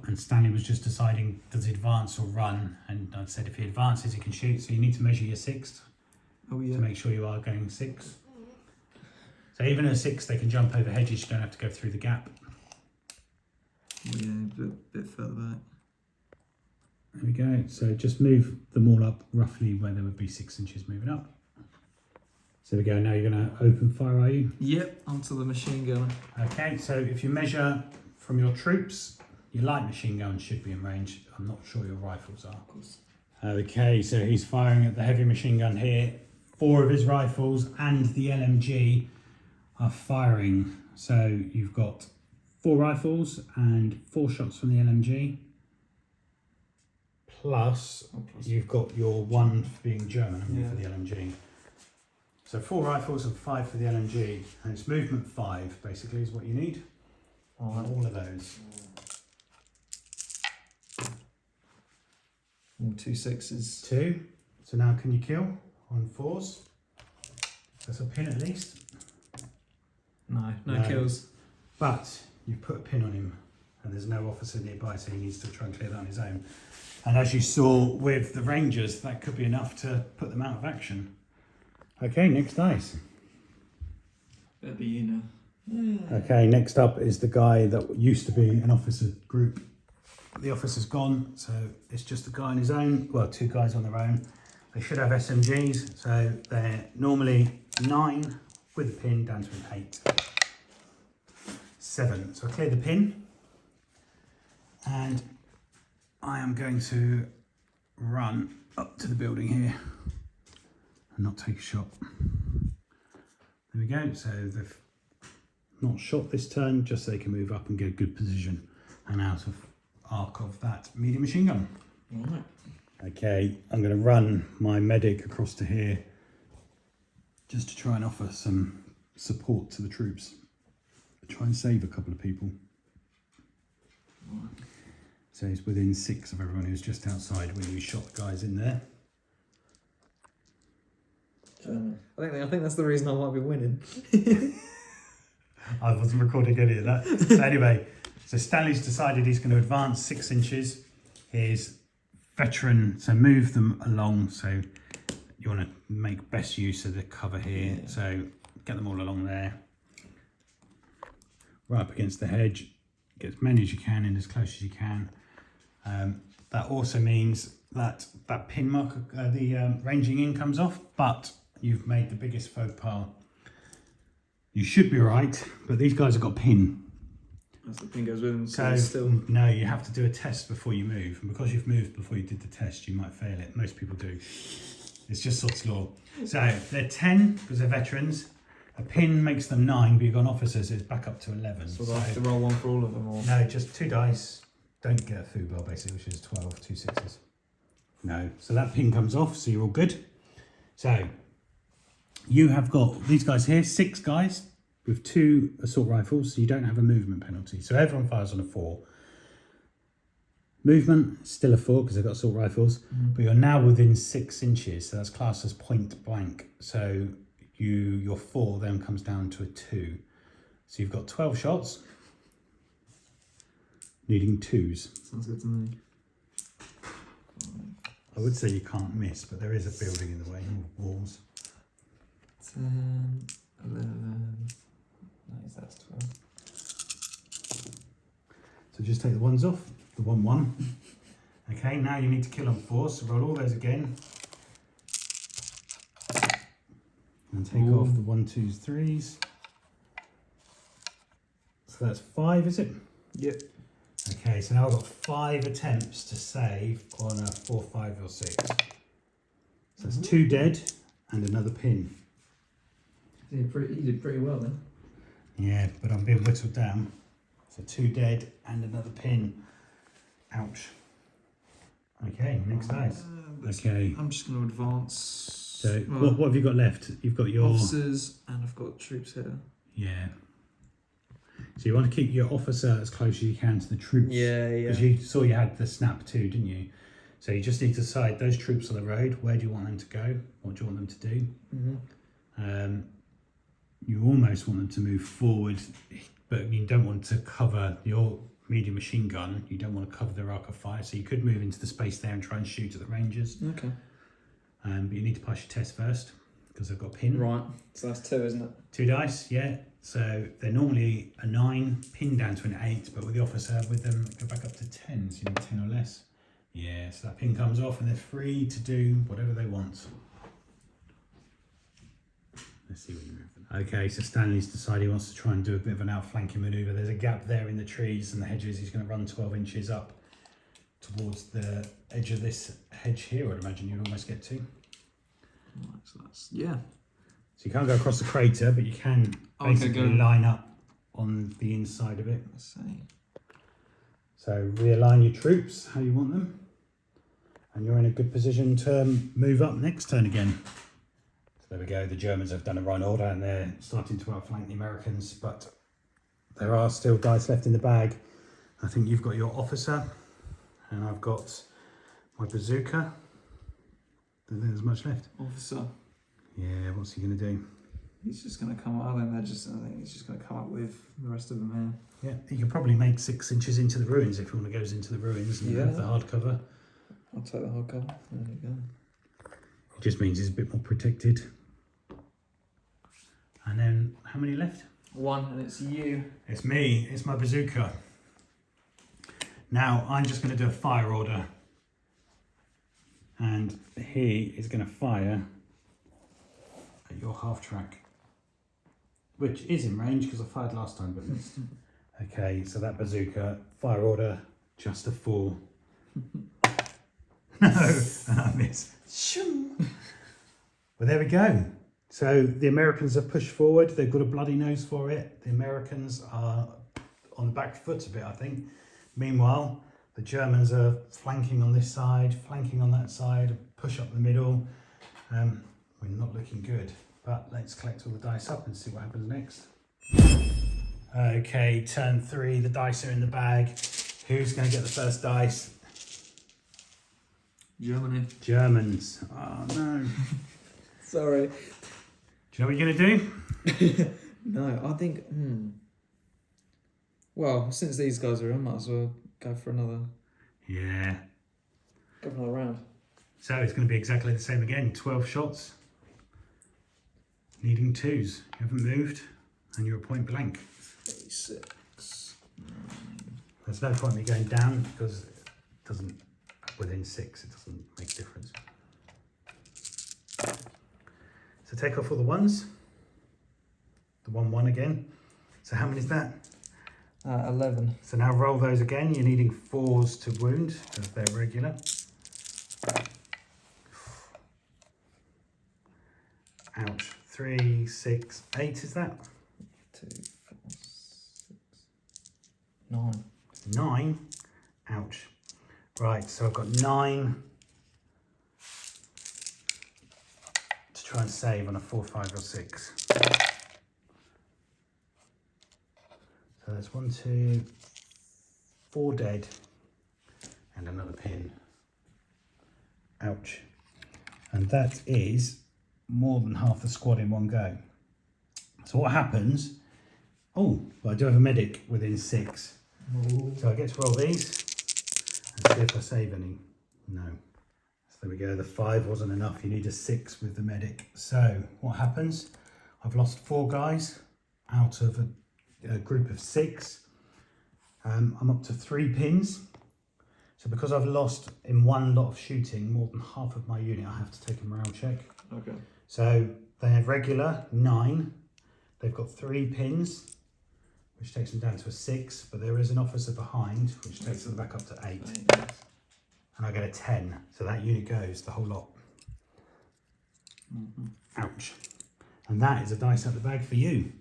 And Stanley was just deciding, does he advance or run? And I said if he advances, he can shoot. So you need to measure your 6th to make sure you are going 6. So even at a 6, they can jump over hedges. You don't have to go through the gap. Yeah, a bit further back. There we go. So just move them all up roughly where there would be 6 inches moving up. So we go. Now you're going to open fire, are you? Yep, onto the machine gunner. Okay, so if you measure from your troops, your light machine gun should be in range. I'm not sure your rifles are. Okay, so he's firing at the heavy machine gun here. 4 of his rifles and the LMG are firing. So you've got 4 rifles and 4 shots from the LMG. Plus you've got your 1 for being German for the LMG. So 4 rifles and 5 for the LMG, and it's movement 5 basically is what you need on all of those. All 2 6s. 2. So now can you kill on 4s? That's a pin at least. No No. kills. But you've put a pin on him, and there's no officer nearby, so he needs to try and clear that on his own. And as you saw with the Rangers, that could be enough to put them out of action. Okay, next dice. Better be you now. Okay, next up is the guy that used to be an officer group. The officer's gone, so it's just a guy on his own. Well, 2 guys on their own. They should have SMGs, so they're normally 9 with a pin down to an 8. 7. So I clear the pin, and I am going to run up to the building here and not take a shot. There we go. So they've not shot this turn, just so they can move up and get a good position and out of arc of that medium machine gun. Right. Okay, I'm going to run my medic across to here just to try and offer some support to the troops. Try and save a couple of people. Right. So he's within 6 of everyone who's just outside when you shot the guys in there. I think that's the reason I might be winning. I wasn't recording any of that. So anyway, so Stanley's decided he's going to advance 6 inches. His veteran, so move them along. So you want to make best use of the cover here. Yeah. So get them all along there. Right up against the hedge. Get as many as you can in as close as you can. That also means that that pin mark, the ranging in comes off, but you've made the biggest faux pas. You should be right, but these guys have got pin. As the pin goes with them, So still. no, you have to do a test before you move. And because you've moved before you did the test, you might fail it. Most people do. It's just sort of law. So they're 10 because they're veterans. A pin makes them 9, but you've got an officer, so it's back up to 11. So do I have to roll one for all of them? Or? No, just 2 dice. Don't get a foobell, basically, which is 12, 2 6s. No. So that pin comes off, so you're all good. So you have got these guys here, 6 guys with 2 assault rifles, so you don't have a movement penalty. So everyone fires on a 4. Movement, still a 4 because they've got assault rifles, but you're now within 6 inches, so that's classed as point blank. So your 4 then comes down to a 2. So you've got 12 shots, needing 2s. Sounds good to me. I would say you can't miss, but there is a building in the way, walls. 10, 11. Nice, that's 12. So just take the ones off, the 1 1. Okay, now you need to kill on 4, so roll all those again. And take off the 1 2s 3s. So that's 5, is it? Yep. Okay, so now I've got 5 attempts to save on a 4, 5 or 6. So that's 2 dead and another pin. You did pretty well then. Yeah, but I'm being whittled down. So 2 dead and another pin. Ouch. Okay, next dice. Okay. I'm just going to advance. So what have you got left? You've got your officers and I've got troops here. Yeah. So you want to keep your officer as close as you can to the troops. Yeah. Because you saw you had the snap too, didn't you? So you just need to decide those troops on the road. Where do you want them to go? What do you want them to do? Mm-hmm. You almost want them to move forward, but you don't want to cover your medium machine gun. You don't want to cover their arc of fire. So you could move into the space there and try and shoot at the Rangers. Okay. But you need to pass your test first because they've got pin. Right. So that's 2, isn't it? 2 dice, yeah. So they're normally a 9, pinned down to an 8, but with the officer with them, go back up to 10. So you need 10 or less. Yeah, so that pin comes off and they're free to do whatever they want. Let's see what you move. Okay, so Stanley's decided he wants to try and do a bit of an outflanking manoeuvre. There's a gap there in the trees and the hedges. He's going to run 12 inches up towards the edge of this hedge here, I'd imagine you'd almost get to. Right, so that's, yeah. So you can't go across the crater, but you can basically line up on the inside of it. Let's see. So realign your troops how you want them. And you're in a good position to move up next turn again. So there we go. The Germans have done a right order and they're starting to outflank the Americans, but there are still dice left in the bag. I think you've got your officer and I've got my bazooka. Don't think there's much left. Officer. Yeah, what's he going to do? He's just going to come up, I think he's just going to come up with the rest of them here. Yeah, you can probably make 6 inches into the ruins if you want to go into the ruins and have the hardcover. I'll take the hardcover. There you go. It just means he's a bit more protected. And then, how many left? 1, and it's you. It's me, it's my bazooka. Now, I'm just going to do a fire order. And he is going to fire at your half track. Which is in range because I fired last time, but missed. Okay, so that bazooka, fire order, just a 4. No, and I miss. Well, there we go. So the Americans have pushed forward. They've got a bloody nose for it. The Americans are on the back foot a bit, I think. Meanwhile, the Germans are flanking on this side, flanking on that side, push up the middle. We're not looking good, but let's collect all the dice up and see what happens next. Okay, turn 3, the dice are in the bag. Who's going to get the first dice? Germany. Germans. Oh no. Sorry. Do you know what you're going to do? No, I think... Well, since these guys are in, might as well go for another... Yeah. Go for another round. So it's going to be exactly the same again. 12 shots. Needing 2s. You haven't moved and you're a point blank. 36. There's no point in me going down because it doesn't... Within 6, it doesn't make a difference. So take off all the 1s. The 1-1 again. So how many is that? 11. So now roll those again. You're needing 4s to wound because they're regular. Ouch. 3, 6, 8 is that? 2, 4, 6, 9. 9. Ouch. Right, so I've got 9 to try and save on a 4, 5 or 6. So that's 1, 2, 4 dead and another pin. Ouch. And that is more than half the squad in one go. So what happens? Oh, well, I do have a medic within 6. Ooh. So I get to roll these. And see if I save any. No. So there we go. The 5 wasn't enough. You need a 6 with the medic. So what happens? I've lost 4 guys out of a group of 6. I'm up to 3 pins. So because I've lost in one lot of shooting more than half of my unit, I have to take a morale check. Okay. So they have regular 9. They've got 3 pins, which takes them down to a 6, but there is an officer behind, which takes them back up to 8. And I get a 10, so that unit goes, the whole lot. Ouch. And that is a dice out the bag for you.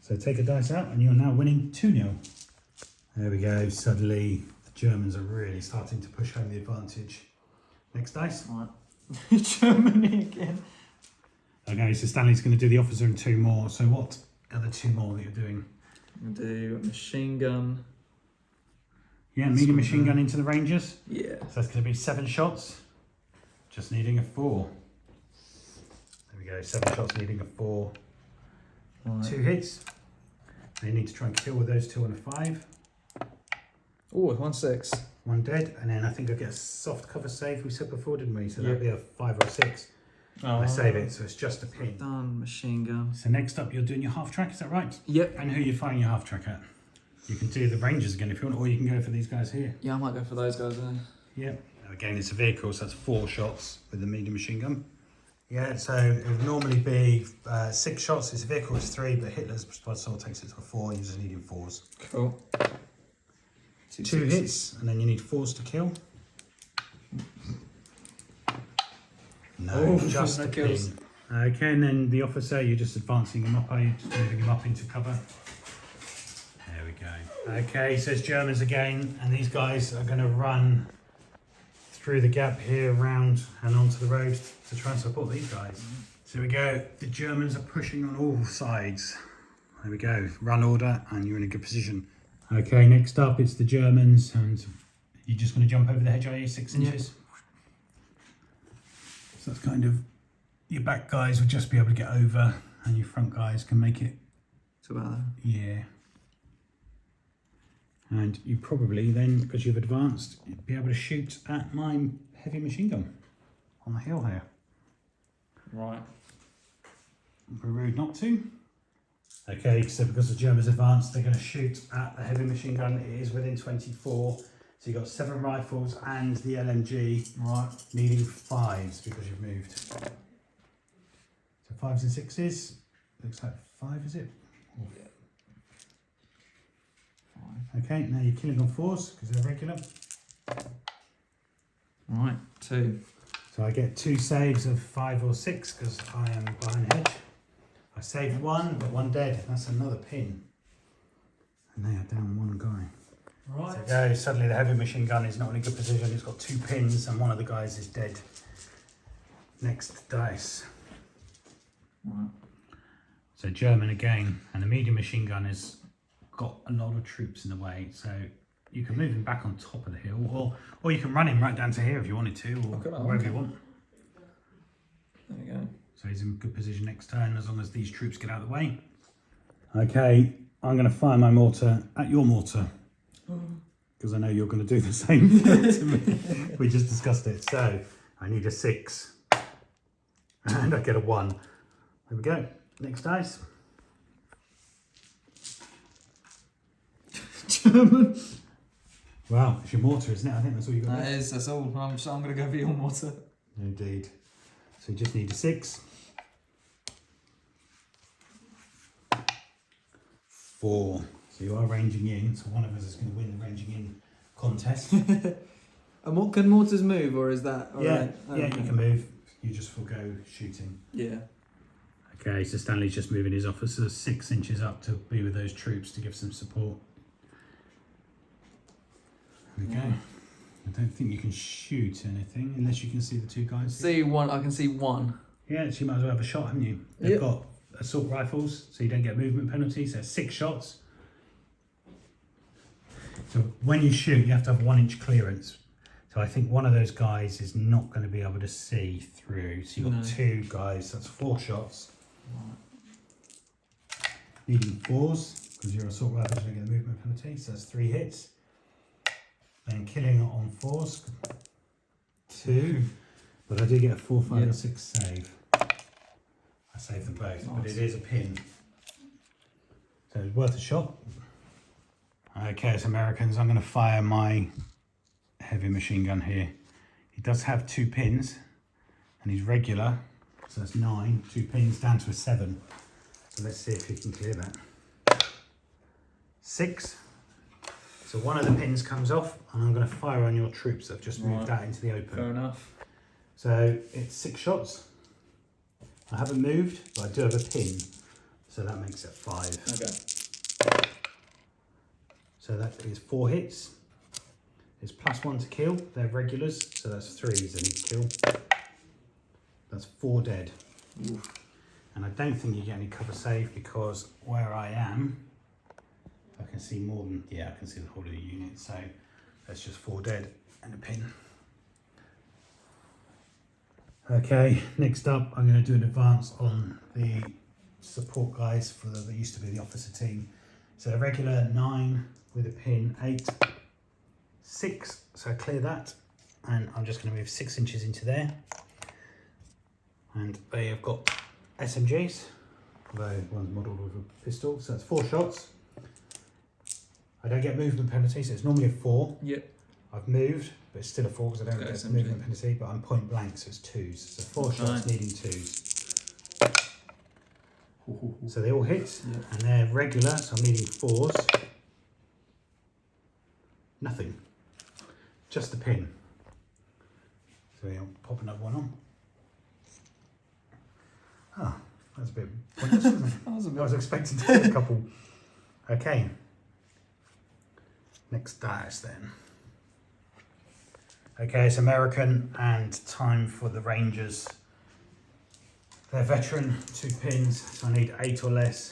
So take a dice out, and you're now winning 2-0. There we go, suddenly the Germans are really starting to push home the advantage. Next dice. Right. Germany again. Okay, so Stanley's going to do the officer and 2 more, so what are the 2 more that you're doing? I'm going to do machine gun. Yeah, medium machine gun into the Rangers. Yeah. So that's going to be 7 shots. Just needing a 4. There we go, 7 shots needing a 4. Right. 2 hits. And you need to try and kill with those 2 on a 5. Oh, 1 6. 1 dead, and then I think I get a soft cover save we said before, didn't we? So Yeah. that'd be a 5 or a 6. Oh, I save it, so it's just a pin. Done machine gun. So next up, you're doing your half track, is that right? Yep. And who are you firing your half track at? You can do the Rangers again if you want, or you can go for these guys here. Yeah, I might go for those guys there. Yep. Again, it's a vehicle, so that's 4 shots with the medium machine gun. Yeah, so it would normally be 6 shots. It's a vehicle, it's 3, but Hitler's blood sword takes it to a 4. You're just needing 4s. Cool. 2 hits, and then you need 4s to kill. No, Oh, just no a kills. pin. Okay, and then the officer, you're just advancing him up, are you? Just moving him up into cover. There we go. Okay, so it's Germans again, and these guys are going to run through the gap here, round and onto the road to try and support these guys. So we go, the Germans are pushing on all sides. There we go, run order and you're in a good position. Okay, next up it's the Germans, and you're just going to jump over the hedge, are you, 6 inches? So that's kind of, your back guys will just be able to get over and your front guys can make it. It's about that. Yeah. And you probably then, because you've advanced, you'd be able to shoot at my heavy machine gun on the hill here. Right. Be rude not to. Okay, so because the Germans advanced, they're going to shoot at the heavy machine gun. It is within 24. So you've got 7 rifles and the LMG. Right. Needing 5s because you've moved. So 5s and 6s. Looks like 5, is it? Or Yeah. 5. okay, now you're killing on 4s because they're regular. Right. 2. So I get 2 saves of 5 or 6 because I am behind hedge. I saved 1, but 1 dead. That's another pin. And they are down 1 guy. Right. So go. Suddenly the heavy machine gun is not in a good position. It's got 2 pins and one of the guys is dead. Next dice. Right. So German again, and the medium machine gun has got a lot of troops in the way. So you can move him back on top of the hill, or you can run him right down to here if you wanted to, or wherever you want. There you go. So he's in good position next turn as long as these troops get out of the way. Okay, I'm going to fire my mortar at your mortar because I know you're going to do the same to me. We just discussed it. So I need a 6 and I get a 1. There we go. Next dice. German. Wow, it's your mortar, isn't it? I think that's all you got. That is, that's all. I'm going to go for your mortar. Indeed. So you just need a 6. 4. So you are ranging in, so one of us is going to win the ranging in contest. And what can mortars move, or is that? Yeah, okay. you can move. You just forgo shooting. Yeah. Okay, so Stanley's just moving his officers 6 inches up to be with those troops to give some support. There we go. I don't think you can shoot anything unless you can see the 2 guys. See one. I can see 1. Yeah, so you might as well have a shot, haven't you? They've got assault rifles, so you don't get movement penalties. So 6 shots. So when you shoot, you have to have 1 inch clearance. So I think one of those guys is not going to be able to see through. So you've got 2 guys, that's 4 shots. Right. Needing 4s, because your assault rifles don't get the movement penalty, so that's 3 hits. Then killing on 4s, 2. But I do get a 4, 5, or 6 save. I saved them both, but it is a pin. So it's worth a shot. Okay, so Americans, I'm going to fire my heavy machine gun here. He does have 2 pins, and he's regular, so that's 9. 2 pins down to a 7. So let's see if he can clear that. 6. So one of the pins comes off, and I'm going to fire on your troops that have just moved out into the open. Fair enough. So it's 6 shots. I haven't moved, but I do have a pin, so that makes it 5. Okay. So that is 4 hits. It's +1 to kill. They're regulars, so that's 3s I need to kill. That's 4 dead. Oof. And I don't think you get any cover save because where I am, I can see more than, yeah, I can see the whole of the unit. So that's just 4 dead and a pin. Okay, next up, I'm going to do an advance on the support guys for that used to be the officer team. So a regular 9 with a pin, 8, 6. So I clear that, and I'm just going to move 6 inches into there. And they have got SMGs, although one's modelled with a pistol. So that's 4 shots. I don't get movement penalty, so it's normally a 4. Yep. I've moved, but it's still a 4 because I don't get SMG. movement penalty, but I'm point blank, so it's 2s. So 4 shots Nice. needing 2s. So they all hit, and they're regular, so I'm needing 4s. Nothing. Just the pin. So yeah, I'll pop another one on. Ah, that's a bit pointless, wasn't it? I was expecting to get a couple. Okay. Next dice then. Okay, it's American and time for the Rangers. They're veteran, 2 pins, so I need 8 or less.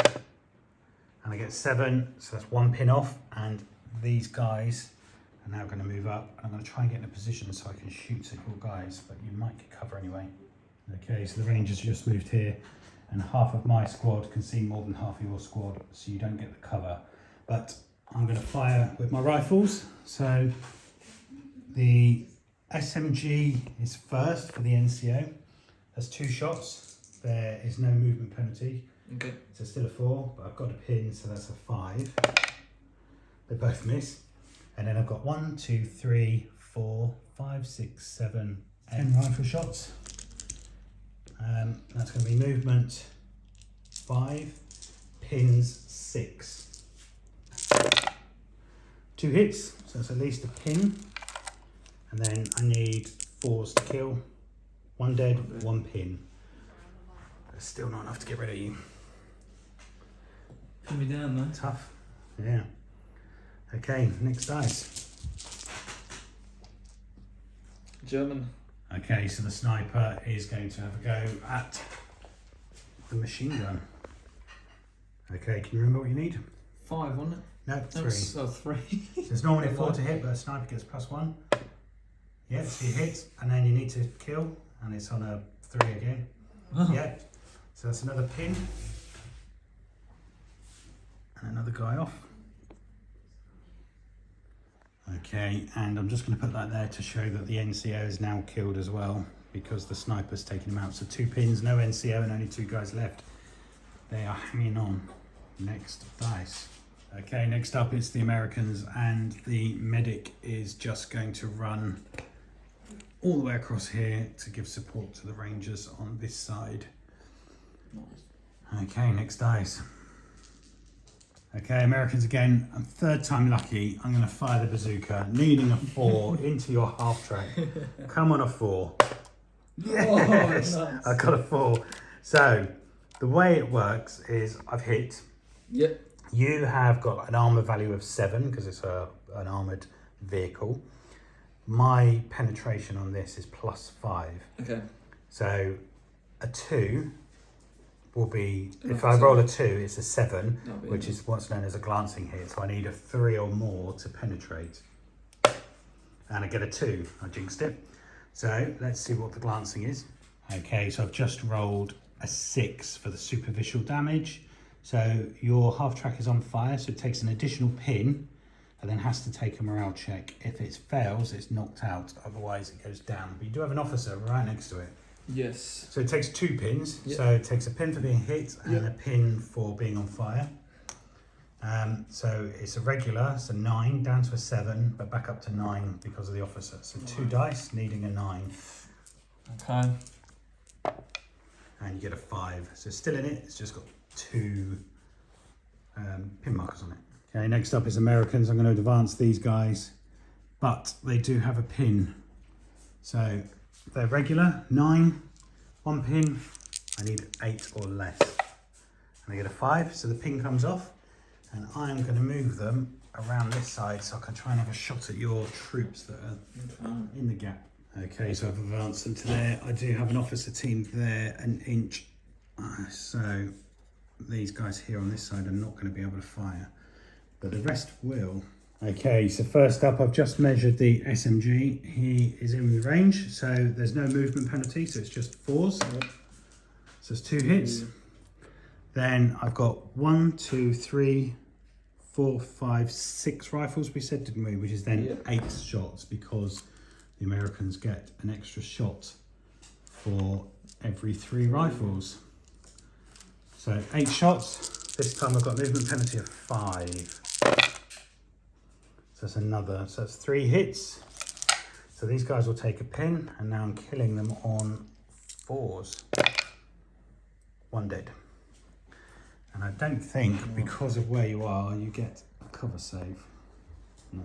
And I get 7, so that's 1 pin off. And these guys are now going to move up. I'm going to try and get in a position so I can shoot at your guys, but you might get cover anyway. Okay, so the Rangers just moved here, and half of my squad can see more than half of your squad, so you don't get the cover. But I'm going to fire with my rifles. So the SMG is first for the NCO. That's 2 shots. There is no movement penalty. Okay. So still a 4, but I've got a pin, so that's a 5. They both miss. And then I've got 1, 2, 3, 4, 5, 6, 7, 10 rifle shots. That's going to be movement 5, pins 6. 2 hits, so that's at least a pin. And then I need 4s to kill. 1 dead, 1 pin. That's still not enough to get rid of you. Put me down, man. Tough. Yeah. Okay, next dice. German. Okay, so the sniper is going to have a go at the machine gun. Okay, can you remember what you need? 5, wasn't it? No, 3. Oh, 3. So there's normally a 4 to hit, but a sniper gets +1. Yeah, so you hit, and then you need to kill, and it's on a 3 again. Oh. Yeah, so that's another pin. And another guy off. Okay, and I'm just going to put that there to show that the NCO is now killed as well, because the sniper's taken him out. So 2 pins, no NCO, and only 2 guys left. They are hanging on. Next dice. Okay, next up it's the Americans, and the medic is just going to run all the way across here to give support to the Rangers on this side. Okay, next dice. Okay, Americans again. I'm 3rd time lucky. I'm going to fire the bazooka, needing a 4 into your half track. Come on, a 4. Yes, Oh, nice. I got a 4. So the way it works is I've hit. Yep. You have got an armor value of 7 because it's an armored vehicle. My penetration on this is +5. Okay. So a 2 will be, if Enough I to- roll a 2, it's a 7, That'll be which enough. is what's known as a glancing hit. So I need a 3 or more to penetrate. And I get a 2, I jinxed it. So let's see what the glancing is. Okay, so I've just rolled a 6 for the superficial damage. So your half track is on fire, so it takes an additional pin and then has to take a morale check. If it fails, it's knocked out, otherwise it goes down. But you do have an officer right next to it. Yes. So it takes 2 pins. Yep. So it takes a pin for being hit and Yep. a pin for being on fire. So it's a regular, so 9 down to a 7, but back up to 9 because of the officer. So 2 dice, needing a 9. Okay. And you get a 5. So it's still in it, it's just got 2 pin markers on it. Okay, next up is Americans. I'm going to advance these guys, but they do have a pin. So they're regular, 9, 1 pin. I need 8 or less. And I get a 5, so the pin comes off. And I'm going to move them around this side so I can try and have a shot at your troops that are in the gap. Okay, so I've advanced them to there. I do have an officer team there, an inch. So these guys here on this side are not going to be able to fire, but the rest will. Okay, so first up, I've just measured the SMG. He is in range, so there's no movement penalty, so it's just 4s. Yep. So it's 2 hits. Then I've got 1, 2, 3, 4, 5, 6 rifles, we said, didn't we? Which is then Yep. 8 shots, because the Americans get an extra shot for every 3 rifles. So 8 shots. This time I've got a movement penalty of 5. So that's another, so that's 3 hits. So these guys will take a pin, and now I'm killing them on 4s. 1 dead. And I don't think, because of where you are, you get a cover save. No.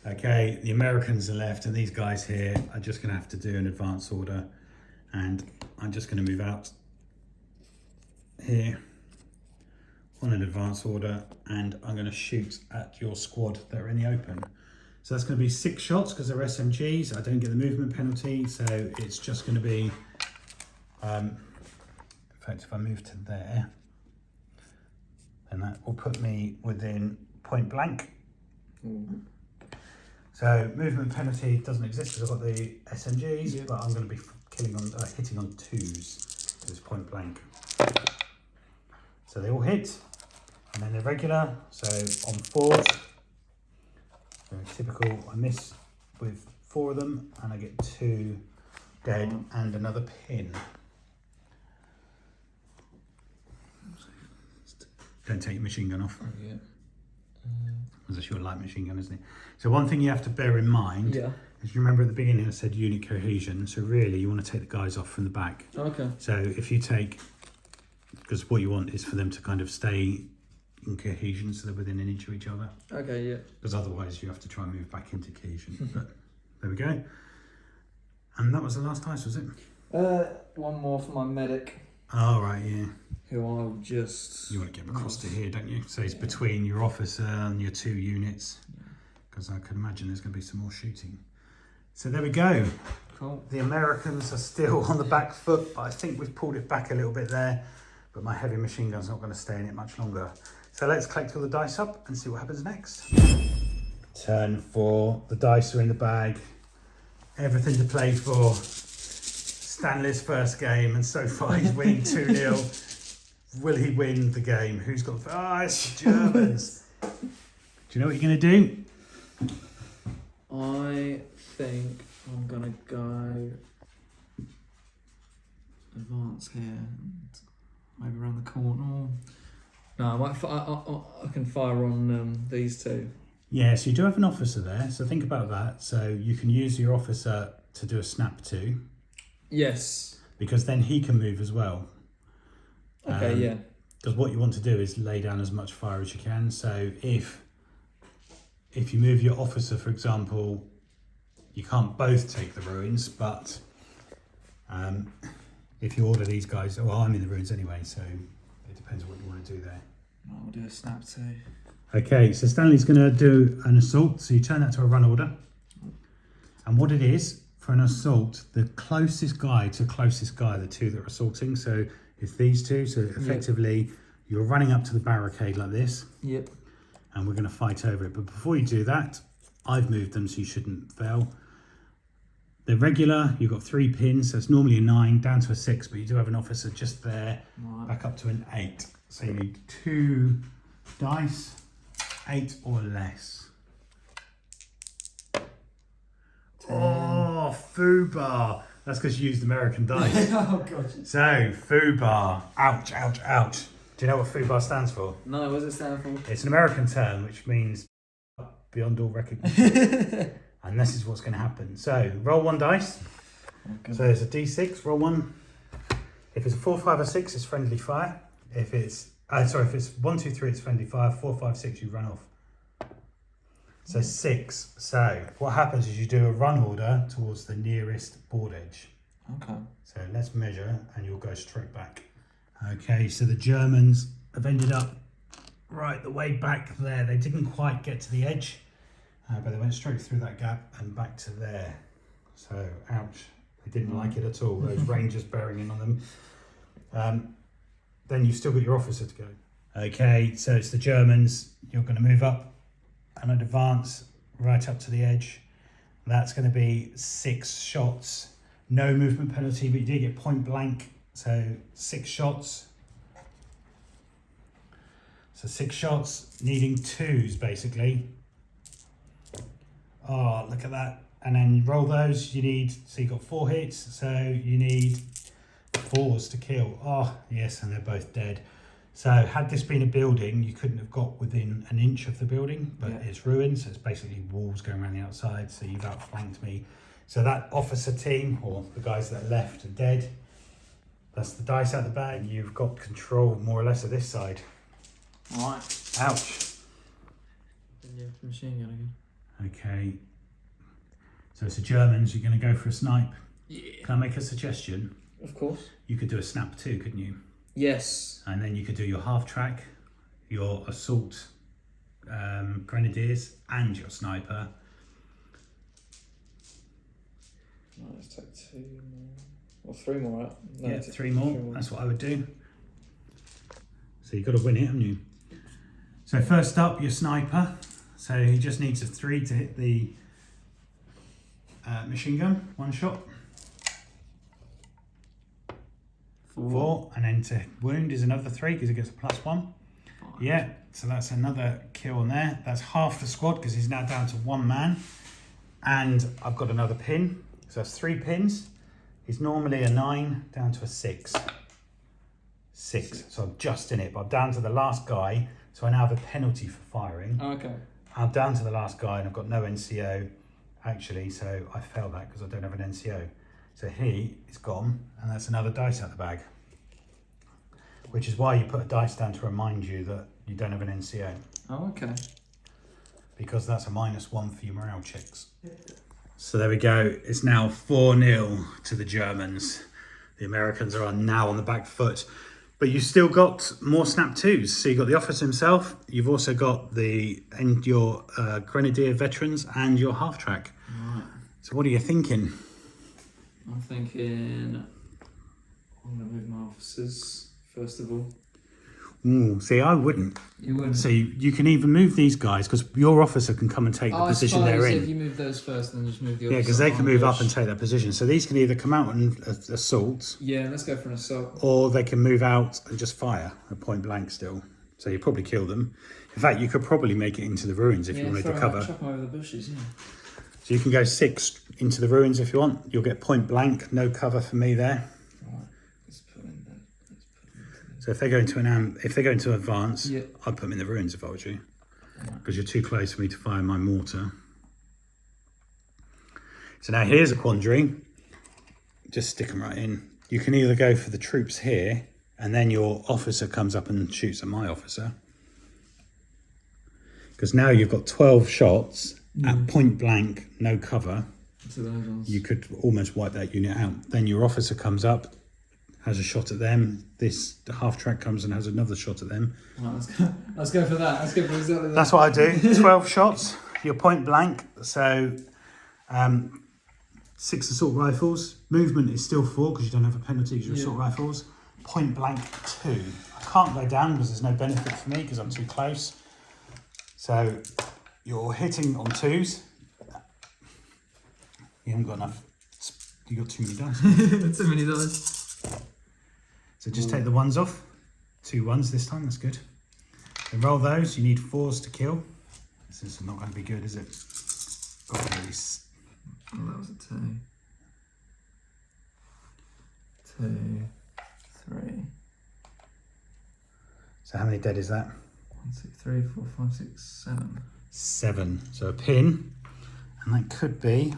Okay, the Americans are left, and these guys here are just going to have to do an advance order. And I'm just going to move out here on an advance order, and I'm going to shoot at your squad that are in the open. So that's going to be 6 shots because they're SMGs. I don't get the movement penalty, so it's just going to be, in fact, if I move to there, then that will put me within point blank. So movement penalty doesn't exist because I've got the SMGs, but I'm going to be hitting on 2s. It's point blank. So they all hit, and then they're regular. So on 4s, very typical. I miss with 4 of them, and I get 2 dead and another pin. Don't take your machine gun off. Yeah. That's your light machine gun, isn't it? So one thing you have to bear in mind is, you remember at the beginning I said unit cohesion. So really you want to take the guys off from the back. Okay. So if you take, because what you want is for them to kind of stay in cohesion, so they're within an inch of each other. Okay, yeah. Because otherwise you have to try and move back into cohesion. But there we go. And that was the last dice, was it? One more for my medic. Oh, right, yeah. Who I'll just... You want to get them across to here, don't you? So it's between your officer and your 2 units. Because I can imagine there's going to be some more shooting. So there we go. Cool. The Americans are still on the back foot, but I think we've pulled it back a little bit there. But my heavy machine gun's not going to stay in it much longer. So let's collect all the dice up and see what happens next. Turn 4. The dice are in the bag. Everything to play for. Stanley's first game, and so far he's winning 2-0. Will he win the game? Who's got the... Oh, it's the Germans. Do you know what you're going to do? I think I'm going to go advance here and maybe around the corner. No, I might. I can fire on these 2. Yeah, so you do have an officer there, so think about that. So you can use your officer to do a snap 2. Yes. Because then he can move as well. Okay, yeah. Because what you want to do is lay down as much fire as you can. So if you move your officer, for example, you can't both take the ruins, but if you order these guys, well, I'm in the ruins anyway, so it depends what you want to do there. I'll do a snap 2. Okay, so Stanley's going to do an assault, so you turn that to a run order. And what it is, for an assault, the closest guy to closest guy, the 2 that are assaulting, so it's these 2, so effectively you're running up to the barricade like this. Yep. And we're going to fight over it. But before you do that, I've moved them so you shouldn't fail. They're regular, you've got 3 pins, so it's normally a 9 down to a 6, but you do have an officer just there, back up to an 8. So you need 2 dice, 8 or less. 10. Oh, foobar. That's because you used American dice. Oh, God. So, foobar. Ouch, ouch, ouch. Do you know what foobar stands for? No, what does it stand for? It's an American term, which means beyond all recognition. And this is what's going to happen. So, roll 1 dice. Okay. So, it's a d6, roll 1. If it's a 4, 5 or 6, it's friendly fire. If it's, if it's 1, 2, 3, it's friendly fire. 4, 5, 6, you run off. So 6. So what happens is you do a run order towards the nearest board edge. Okay. So let's measure and you'll go straight back. Okay, so the Germans have ended up right the way back there. They didn't quite get to the edge, but they went straight through that gap and back to there. So ouch, they didn't like it at all. Those Rangers bearing in on them. Then you've still got your officer to go. Okay, so it's the Germans. You're going to move up and advance right up to the edge. That's going to be 6 shots. No movement penalty, but you do get point blank. So 6 shots. So 6 shots, needing 2s basically. Oh, look at that. And then you roll those, you need, so you've got 4 hits, so you need 4s to kill. Oh, yes, and they're both dead. So had this been a building, you couldn't have got within an inch of the building, but it's ruined, so it's basically walls going around the outside, so you've outflanked me. So that officer team, or the guys that are left, are dead. That's the dice out of the bag. You've got control, more or less, of this side. All right. Ouch. Yeah, machine gun again. Okay. So it's the Germans, you're going to go for a snipe. Yeah. Can I make a suggestion? Of course. You could do a snap 2, couldn't you? Yes. And then you could do your half track, your assault Grenadiers, and your sniper. Right, let's take 2 more. Or 3 more out. No, Yeah, 3 more. That's what I would do. So you've got to win it, haven't you? So first up, your sniper. So he just needs a 3 to hit the machine gun, 1 shot. 4, and then to wound is another 3 because he gets a +1. 5. Yeah, so that's another kill on there. That's half the squad because he's now down to 1 man. And I've got another pin. So that's 3 pins. He's normally a 9 down to a 6. 6. So I'm just in it, but I'm down to the last guy. So I now have a penalty for firing. Okay. I'm down to the last guy and I've got no NCO actually, so I failed that because I don't have an NCO. So he is gone, and that's another dice out the bag. Which is why you put a dice down to remind you that you don't have an NCO. Oh, okay. Because that's a -1 for your morale checks. So there we go. It's now 4-0 to the Germans. The Americans are now on the back foot. But you've still got more snap 2s. So you've got the officer himself. You've also got your Grenadier veterans and your half-track. Right. So what are you thinking? I'm thinking I'm going to move my officers first of all. Ooh, see, I wouldn't. You wouldn't? So you can even move these guys because your officer can come and take the position they're in. If you move those first, then just move the Yeah, because they can move up and take that position. So these can either come out and assault. Yeah, let's go for an assault. Or they can move out and just fire at point blank still. So you probably kill them. In fact, you could probably make it into the ruins if you wanted to cover. Chop them over the bushes, yeah. So you can go 6 into the ruins if you want. You'll get point blank, no cover for me there. Right, let's put in there. So if they go into advance, yeah. I'd put them in the ruins if I were you. Because you're too close for me to fire my mortar. So now here's a quandary. Just stick them right in. You can either go for the troops here, and then your officer comes up and shoots at my officer. Because now you've got 12 shots at point blank, no cover. So those ones. You could almost wipe that unit out. Then your officer comes up, has a shot at them. This half-track comes and has another shot at them. Right, let's go for that. Let's go for exactly that. That's what I do. 12 shots. You're point blank. So 6 assault rifles. Movement is still 4 because you don't have a penalty because you're assault rifles. Point blank 2. I can't go down because there's no benefit for me because I'm too close. So you're hitting on 2s. You haven't got enough. You got too many dice. Too many dice. So just take the 1s off. 2 1s this time. That's good. Then roll those. You need 4s to kill. This is not going to be good, is it? Got to really. Oh, that was a 2. 2, 3. So how many dead is that? 1, 2, 3, 4, 5, 6, 7. 7. So a pin, and that could be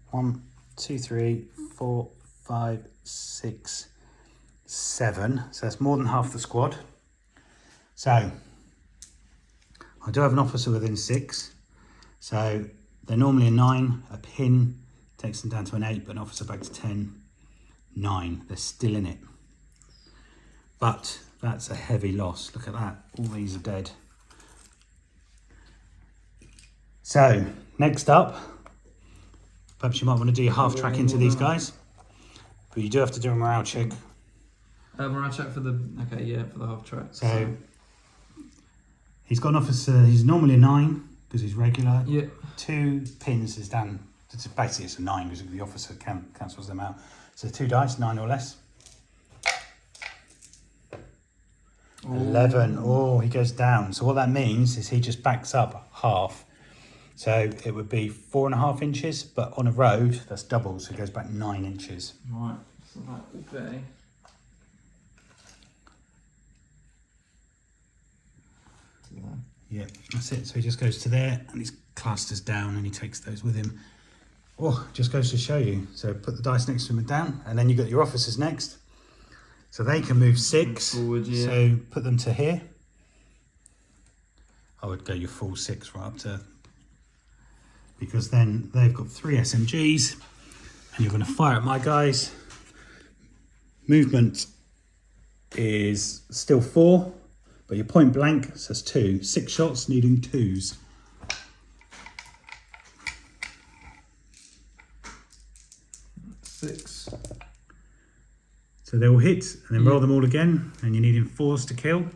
1, 2, 3, 4, 5, 6, 7. So that's more than half the squad. So I do have an officer within 6. So they're normally a 9. A pin takes them down to an 8, but an officer back to 10. 9. They're still in it. But that's a heavy loss. Look at that. All these are dead. So, next up, perhaps you might want to do your half track into these guys. But you do have to do a morale check. Morale check for the... Okay, yeah, for the half track. So, he's got an officer, he's normally a 9 because he's regular. Yeah. 2 pins is down, basically it's a 9 because the officer cancels them out. So 2 dice, 9 or less. 11. Oh, he goes down. So what that means is he just backs up half. So it would be 4.5 inches, but on a road, that's double, so it goes back 9 inches. Right, so that would be... Yeah, that's it. So he just goes to there, and he's classed as down, and he takes those with him. Oh, just goes to show you. So put the dice next to him and down, and then you've got your officers next. So they can move 6. Forward, yeah. So put them to here. I would go your full 6 right up to... Because then they've got 3 SMGs, and you're going to fire at my guys. Movement is still 4, but your point blank says 2. 6 shots needing 2s. So they all hit, and then roll them all again, and you're needing 4s to kill.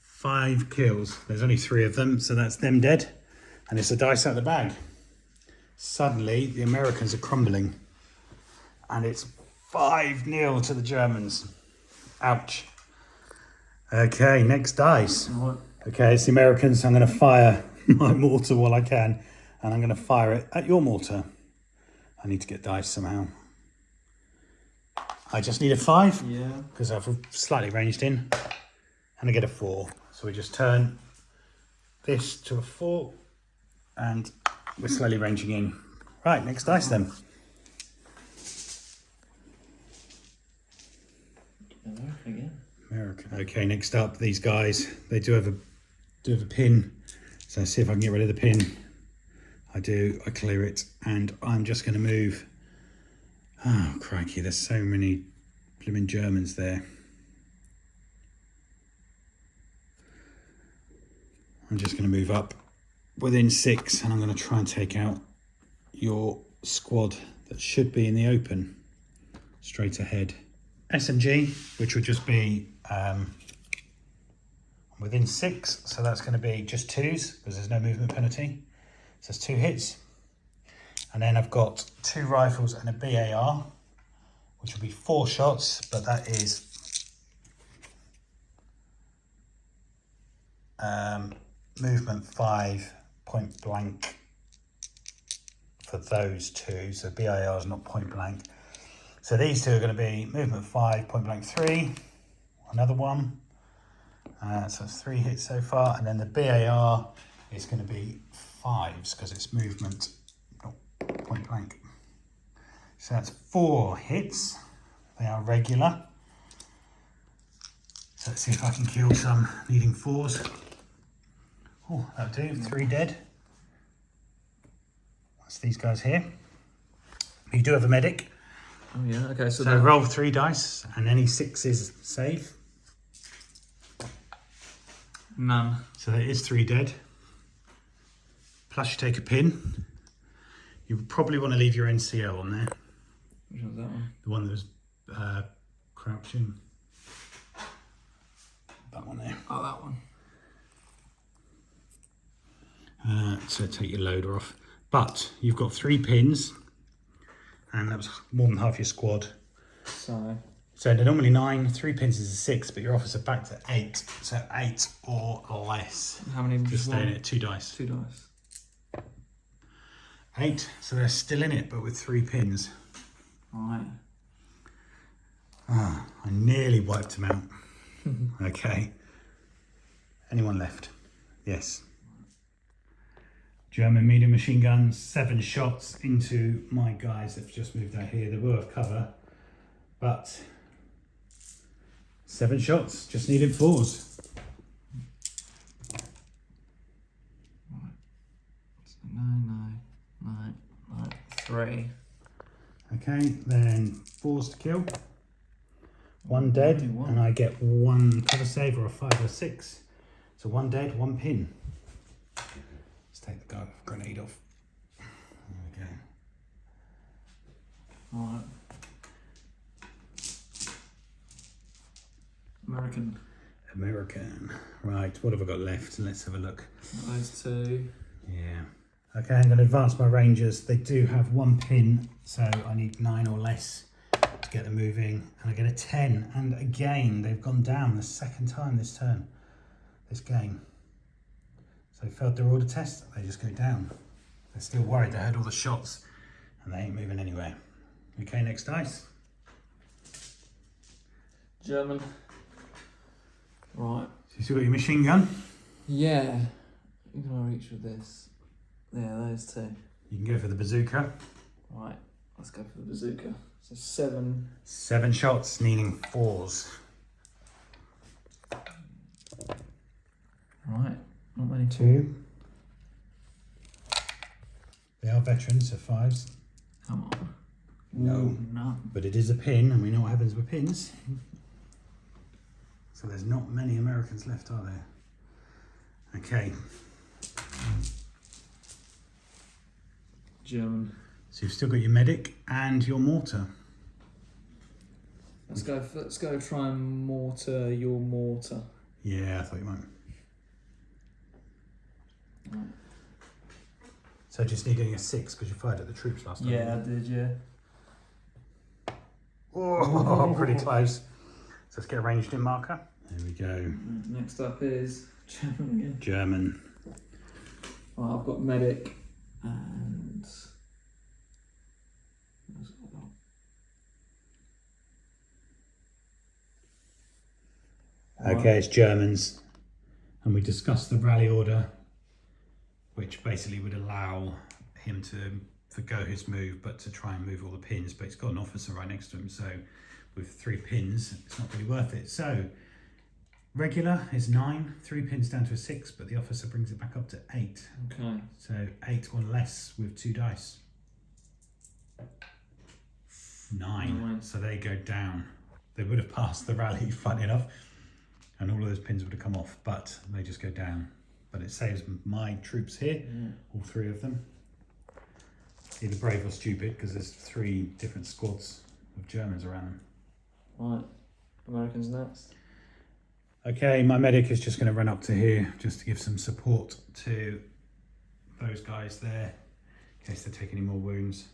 5 kills. There's only 3 of them, so that's them dead. And it's a dice out of the bag. Suddenly, the Americans are crumbling. And it's 5-0 to the Germans. Ouch. Okay, next dice. Okay, it's the Americans. I'm going to fire my mortar while I can. And I'm going to fire it at your mortar. I need to get dice somehow. I just need a 5. Yeah. Because I've slightly ranged in. And I get a 4. So we just turn this to a 4. And we're slowly ranging in. Right, next dice then. American. Okay, next up, these guys. They do have a pin. So let's see if I can get rid of the pin. I do. I clear it, and I'm just going to move. Oh crikey! There's so many blooming Germans there. I'm just going to move up within 6, and I'm going to try and take out your squad that should be in the open straight ahead. SMG, which would just be within 6, so that's going to be just 2s because there's no movement penalty. So it's 2 hits. And then I've got 2 rifles and a BAR, which will be 4 shots, but that is movement 5, point blank for those 2. So BAR is not point blank. So these 2 are going to be movement 5, point blank 3, another one. So it's 3 hits so far. And then the BAR is going to be 5s because it's movement, not point blank. So that's 4 hits. They are regular. So let's see if I can kill some needing 4s. Oh, that'll do. 3 dead. That's these guys here. You do have a medic. Oh yeah, okay. So roll 3 dice and any 6s save. None. So that is 3 dead. Plus you take a pin. You probably want to leave your NCO on there. Which one's that one? The one that was crouching. That one there. Oh, that one. So take your loader off. But you've got 3 pins. And that was more than half your squad. So they're normally 9, 3 pins is a 6, but your offers are back to 8. So 8 or less. How many? Just staying at 2 dice. 2 dice. 8, so they're still in it, but with 3 pins. Right. Ah, I nearly wiped them out. Okay. Anyone left? Yes. German medium machine guns, 7 shots into my guys that have just moved out here. They will have cover, but 7 shots, just needed 4s. Right. 9, 3. Okay, then 4s to kill. 1 dead, One. and I get 1 cover save or a 5 or 6. So 1 dead, 1 pin. Let's take the grenade off. There we go. Alright. American. Right, what have I got left? Let's have a look. Those 2. Yeah. Okay, I'm going to advance my Rangers. They do have 1 pin, so I need 9 or less to get them moving. And I get a 10. And again, they've gone down the second time this turn, this game. So they failed their order test, they just go down. They're still worried, they heard all the shots and they ain't moving anywhere. Okay, next dice. German. Right. So you still got your machine gun. Yeah. Who can I reach with this? Yeah, those 2. You can go for the bazooka. Right. Let's go for the bazooka. So 7. 7 shots, needing 4s. Right. Not many 2. They are veterans, so 5s. Come on. No. None. But it is a pin, and we know what happens with pins. So there's not many Americans left, are there? Okay. German. So you've still got your medic and your mortar. Let's go try and mortar your mortar. Yeah, I thought you might. Right. So just needing a 6 because you fired at the troops last time. Yeah, I did, yeah. Oh, pretty close. So let's get a ranged in marker. There we go. Next up is German again. German. Right, I've got medic and Okay, it's Germans. And we discussed the rally order, which basically would allow him to forgo his move, but to try and move all the pins. But he's got an officer right next to him, so with 3 pins, it's not really worth it. So regular is 9, 3 pins down to a 6, but the officer brings it back up to 8. Okay. So 8 or less with 2 dice. 9. So they go down. They would have passed the rally, funny enough, and all of those pins would have come off, but they just go down. But it saves my troops here, all 3 of them. Either brave or stupid, because there's 3 different squads of Germans around them. Right, Americans next. Okay, my medic is just going to run up to here just to give some support to those guys there, in case they take any more wounds.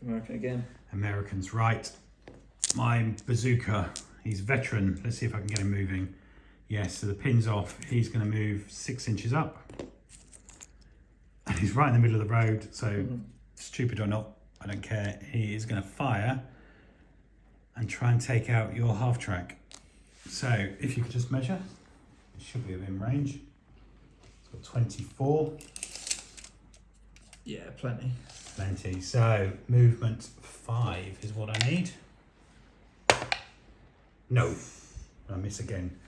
American again. Americans, right. My bazooka, he's veteran. Let's see if I can get him moving. Yes, so the pin's off. He's going to move 6 inches up. And he's right in the middle of the road, so stupid or not, I don't care. He is going to fire and try and take out your half track. So if you could just measure, it should be within range. It's got 24. Yeah, plenty. Plenty. So movement 5 is what I need. No, I miss again.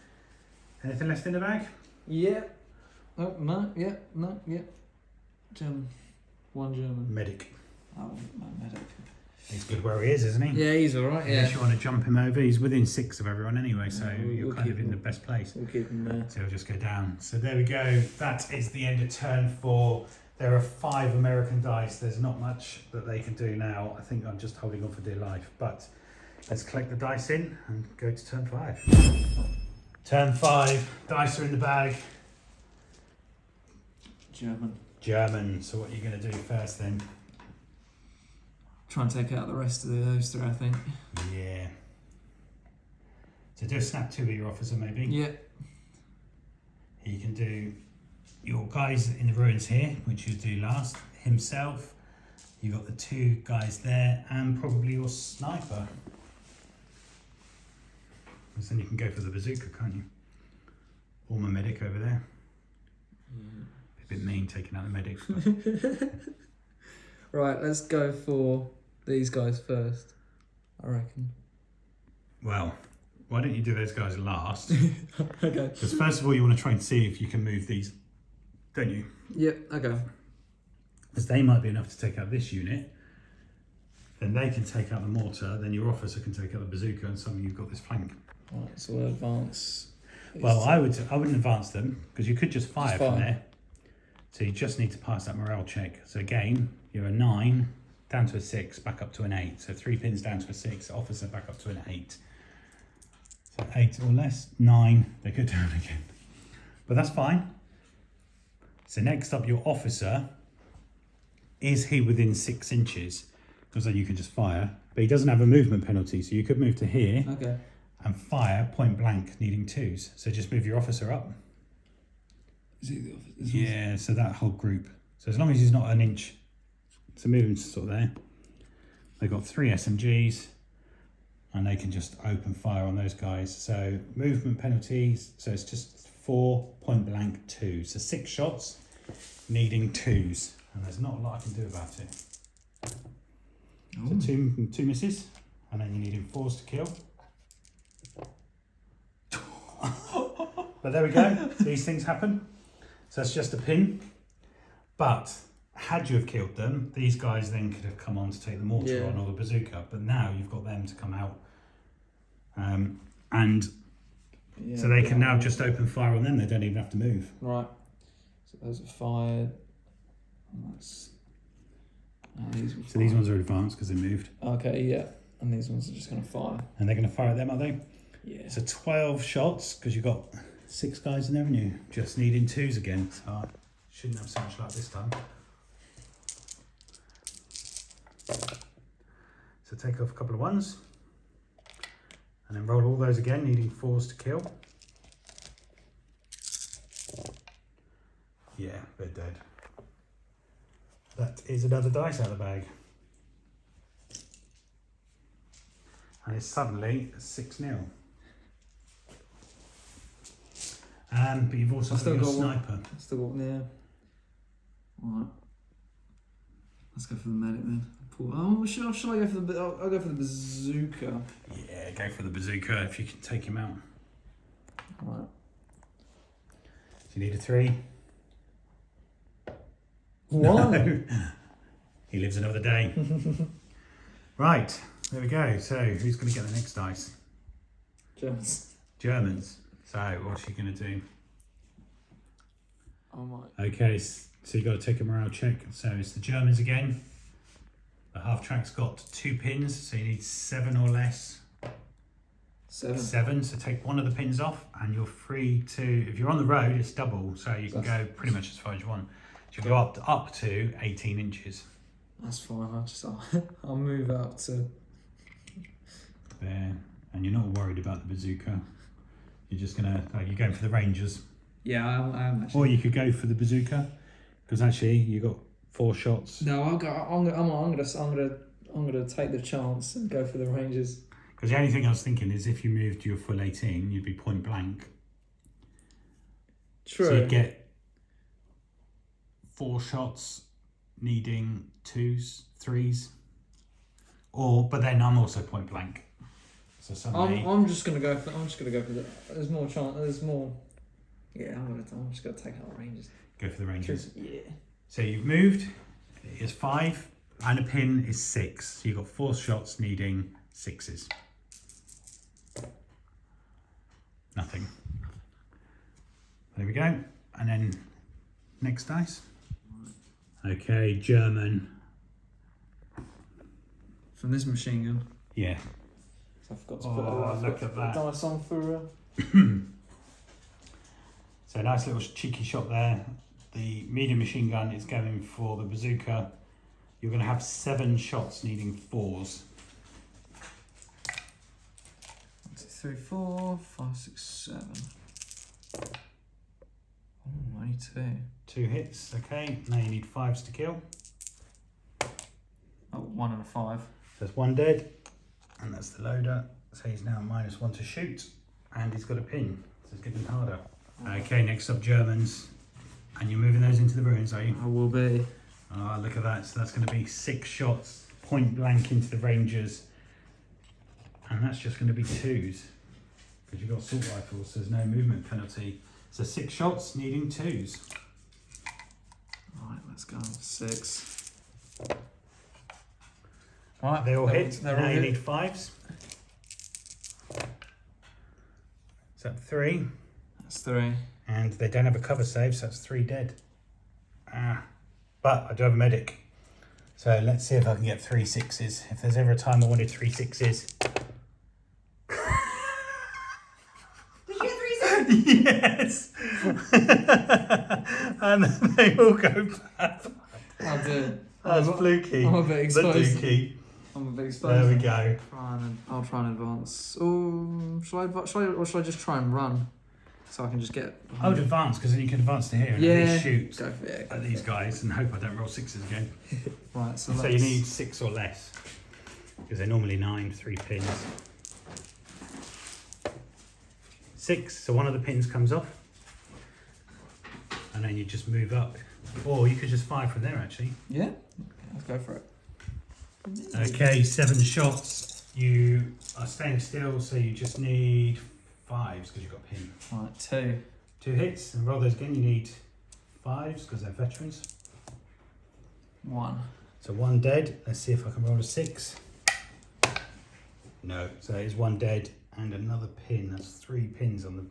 Anything left in the bag? Yeah. Oh, no, yeah, no, yeah. German. 1 German. Medic. Oh, my medic. He's good where he is, isn't he? Yeah, he's alright, yeah. Unless you want to jump him over, he's within 6 of everyone anyway, so you're we'll kind of keep in the him. best place. We'll keep him there. So he'll just go down. So there we go. That is the end of turn 4. There are 5 American dice. There's not much that they can do now. I think I'm just holding on for dear life. But let's collect the dice in and go to turn 5. Turn 5. Dice are in the bag. German. German. So what are you going to do first then? Try and take out the rest of those 3, I think. Yeah. So do a snap 2 with your officer maybe. Yeah. You can do your guys in the ruins here, which you do last. Himself. You got the 2 guys there, and probably your sniper. Because then you can go for the bazooka, can't you? Or my medic over there. A bit mean taking out the medic. Right, let's go for these guys first, I reckon. Well, why don't you do those guys last? Okay. Because first of all, you want to try and see if you can move these, don't you? Yep, okay. Because they might be enough to take out this unit. Then they can take out the mortar. Then your officer can take out the bazooka, and suddenly you've got this flank. Right, so we'll advance. Well, I wouldn't advance them because you could just fire from fire. there. So you just need to pass that morale check. So again, you're a 9 down to a 6, back up to an 8. So 3 pins down to a 6, officer back up to an 8. So 8 or less, 9, they go down again. But that's fine. So next up, your officer, is he within 6 inches? Because then you can just fire. But he doesn't have a movement penalty, so you could move to here. Okay. And fire point blank, needing 2s. So just move your officer up. Is he the officer? Yeah, so that whole group. So as long as he's not an inch, so move him to sort of there. They've got 3 SMGs, and they can just open fire on those guys. So movement penalties, so it's just 4 point blank 2. So 6 shots, needing 2s. And there's not a lot I can do about it. Oh. So two misses, and then you're needing 4s to kill. But there we go, these things happen. So that's just a pin. But had you have killed them, these guys then could have come on to take the mortar on or the bazooka. But now you've got them to come out. So they can now just open fire on them. They don't even have to move. Right. So those are fired. That's Oh, these So these ones are advanced because they moved. Okay, yeah. And these ones are just going to fire. And they're going to fire at them, are they? Yeah. So 12 shots, because you've got 6 guys in there, and you just needing 2s again. So I shouldn't have so much luck this time. So take off a couple of 1s. And then roll all those again, needing 4s to kill. Yeah, they're dead. That is another dice out of the bag. And it's suddenly 6-0. But you've also got your sniper. Still got one, yeah. Alright. Let's go for the medic then. Oh, should I go for the... I'll go for the bazooka. Yeah, go for the bazooka if you can take him out. Alright. Do you need a 3? One. No. He lives another day. Right, there we go. So who's going to get the next dice? Germans. Germans. So what's she going to do? I might. Okay, so you got to take a morale check. So it's the Germans again. The half track's got 2 pins, so you need 7 or less. 7. So take one of the pins off, and you're free to. If you're on the road, it's double, so you can go pretty much as far as you want. So you go up to 18 inches. That's fine. I'll move up to There, and you're not worried about the bazooka. You're just gonna you're going for the Rangers. Yeah, I am actually. Or you could go for the bazooka, because actually you got 4 shots. No, I'm gonna take the chance and go for the Rangers. Because the only thing I was thinking is if you moved your full 18, you'd be point blank. True. So you'd get 4 shots, needing 2s, 3s. But then I'm also point blank. So suddenly I'm just gonna go for the. There's more chance. There's more. Yeah, I'm just gonna take out the Rangers. go for the Rangers. Yeah. So you've moved. It's 5, and a pin is 6. So you've got 4 shots, needing 6s. Nothing. There we go. And then next dice. Okay, German. From this machine gun. Yeah. So I forgot to look at that. dice on for. So nice little cheeky shot there. The medium machine gun is going for the bazooka. You're going to have 7 shots, needing 4s. 1, 2, 3, 4, 5, 6, 7. Oh, only 2. 2 hits. Okay. Now you need 5s to kill. Oh, 1 and a 5. So there's 1 dead, and that's the loader. So he's now -1 to shoot, and he's got a pin, so it's getting harder. Okay, next up Germans, and you're moving those into the ruins, are you? I will be. Oh, look at that. So that's going to be 6 shots, point blank into the Rangers, and that's just going to be 2s, because you've got assault rifles, so there's no movement penalty. So 6 shots, needing 2s. Right, let's go. 6. Right, they all hit. They're Now all you hit. need 5s. So 3. That's 3. And they don't have a cover save, so that's 3 dead. But I do have a medic. So let's see if I can get 3 6s. If there's ever a time I wanted 3 6s. Did you get 3 6? Yes! And then they all go bad. I'll do it. That's fluky. I'm a bit The exposed. dookie. I'm a bit exposed. There we go. I'll try and advance. Oh, should I just try and run? So I can just get. I would advance, because then you can advance to here and at Yeah. least shoot Go for it. at these guys and hope I don't roll 6s again. Right, so So you need 6 or less, because they're normally 9, 3 pins. 6, so one of the pins comes off, and then you just move up. Or you could just fire from there, actually. Yeah, let's go for it. Okay, 7 shots. You are staying still, so you just need 5s because you've got a pin. Right, 2. 2 hits, and roll those again. You need 5s because they're veterans. 1. So 1 dead. Let's see if I can roll a 6. No. So it's 1 dead and another pin. That's 3 pins on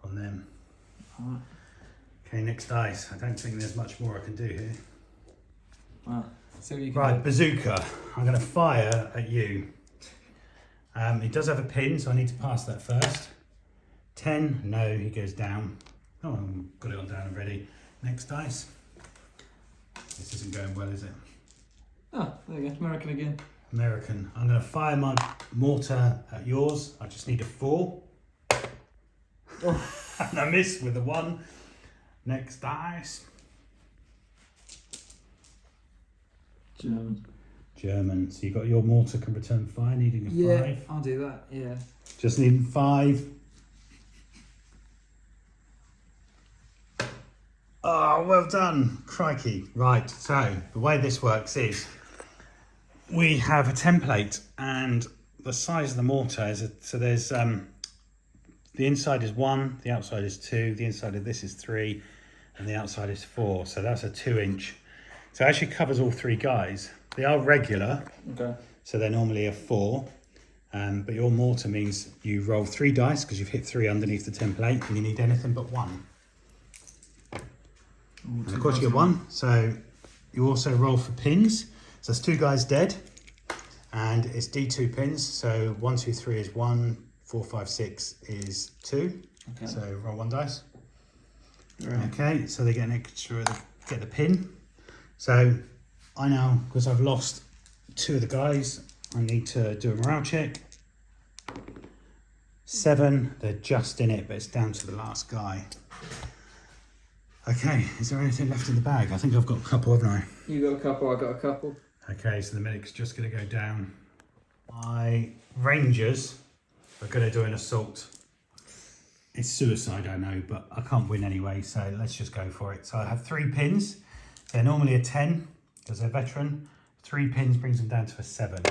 them. Right. Okay, next dice. I don't think there's much more I can do here. Wow. See what you can Right, do. bazooka. I'm going to fire at you. He does have a pin, so I need to pass that first. 10, no, he goes down. Oh, I've got it on down already. Next dice. This isn't going well, is it? Oh, there you go. American again. American. I'm going to fire my mortar at yours. I just need a 4. Oh. And I miss with a 1. Next dice. German. German. So you got your mortar can return fire, needing a 5. Yeah, I'll do that. Yeah. Just needing 5. Oh, well done. Crikey. Right, so the way this works is we have a template and the size of the mortar is, so there's, the inside is 1, the outside is 2, the inside of this is 3, and the outside is 4. So that's a 2-inch. So it actually covers all 3 guys. They are regular, Okay. so they're normally a 4. But your mortar means you roll 3 dice because you've hit 3 underneath the template and you need anything but 1. And of course you get 1, so you also roll for pins. So there's 2 guys dead, and it's D2 pins. So 1, 2, 3 is 1, 4, 5, 6 is 2. Okay. So roll 1 dice. Right. Okay, so they get an extra, they get the pin. So I now, because I've lost 2 of the guys, I need to do a morale check. 7, they're just in it, but it's down to the last guy. Okay, is there anything left in the bag? I think I've got a couple, haven't I? You got a couple, I got a couple. Okay, so the medic's just going to go down. My rangers are going to do an assault. It's suicide, I know, but I can't win anyway, so let's just go for it. So I have 3 pins. They're normally a 10 because they're veteran. 3 pins brings them down to a 7.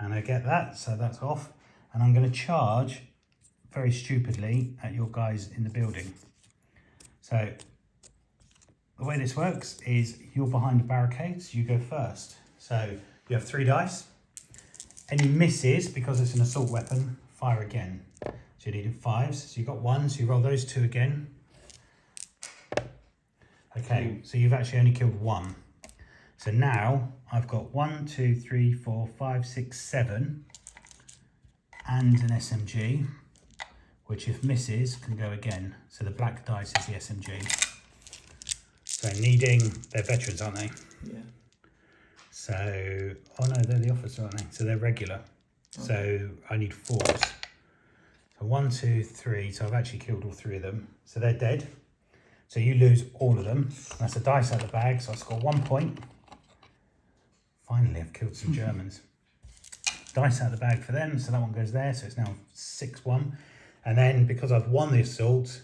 And I get that, so that's off. And I'm going to charge, very stupidly, at your guys in the building. So the way this works is you're behind the barricades, you go first. So you have 3 dice. Any misses, because it's an assault weapon, fire again. So you need 5s. So you've got 1, so you roll those 2 again. Okay, so you've actually only killed 1. So now I've got 1, 2, 3, 4, 5, 6, 7, and an SMG, which if misses can go again. So the black dice is the SMG. So needing, they're veterans, aren't they? Yeah. So, oh no, they're the officer, aren't they? So they're regular. Okay. So I need 4s. So 1, 2, 3. So I've actually killed all 3 of them. So they're dead. So you lose all of them. That's a dice out of the bag. So I score 1 point. Finally, I've killed some Germans. Dice out of the bag for them. So that one goes there. So it's now 6-1. And then because I've won the assault,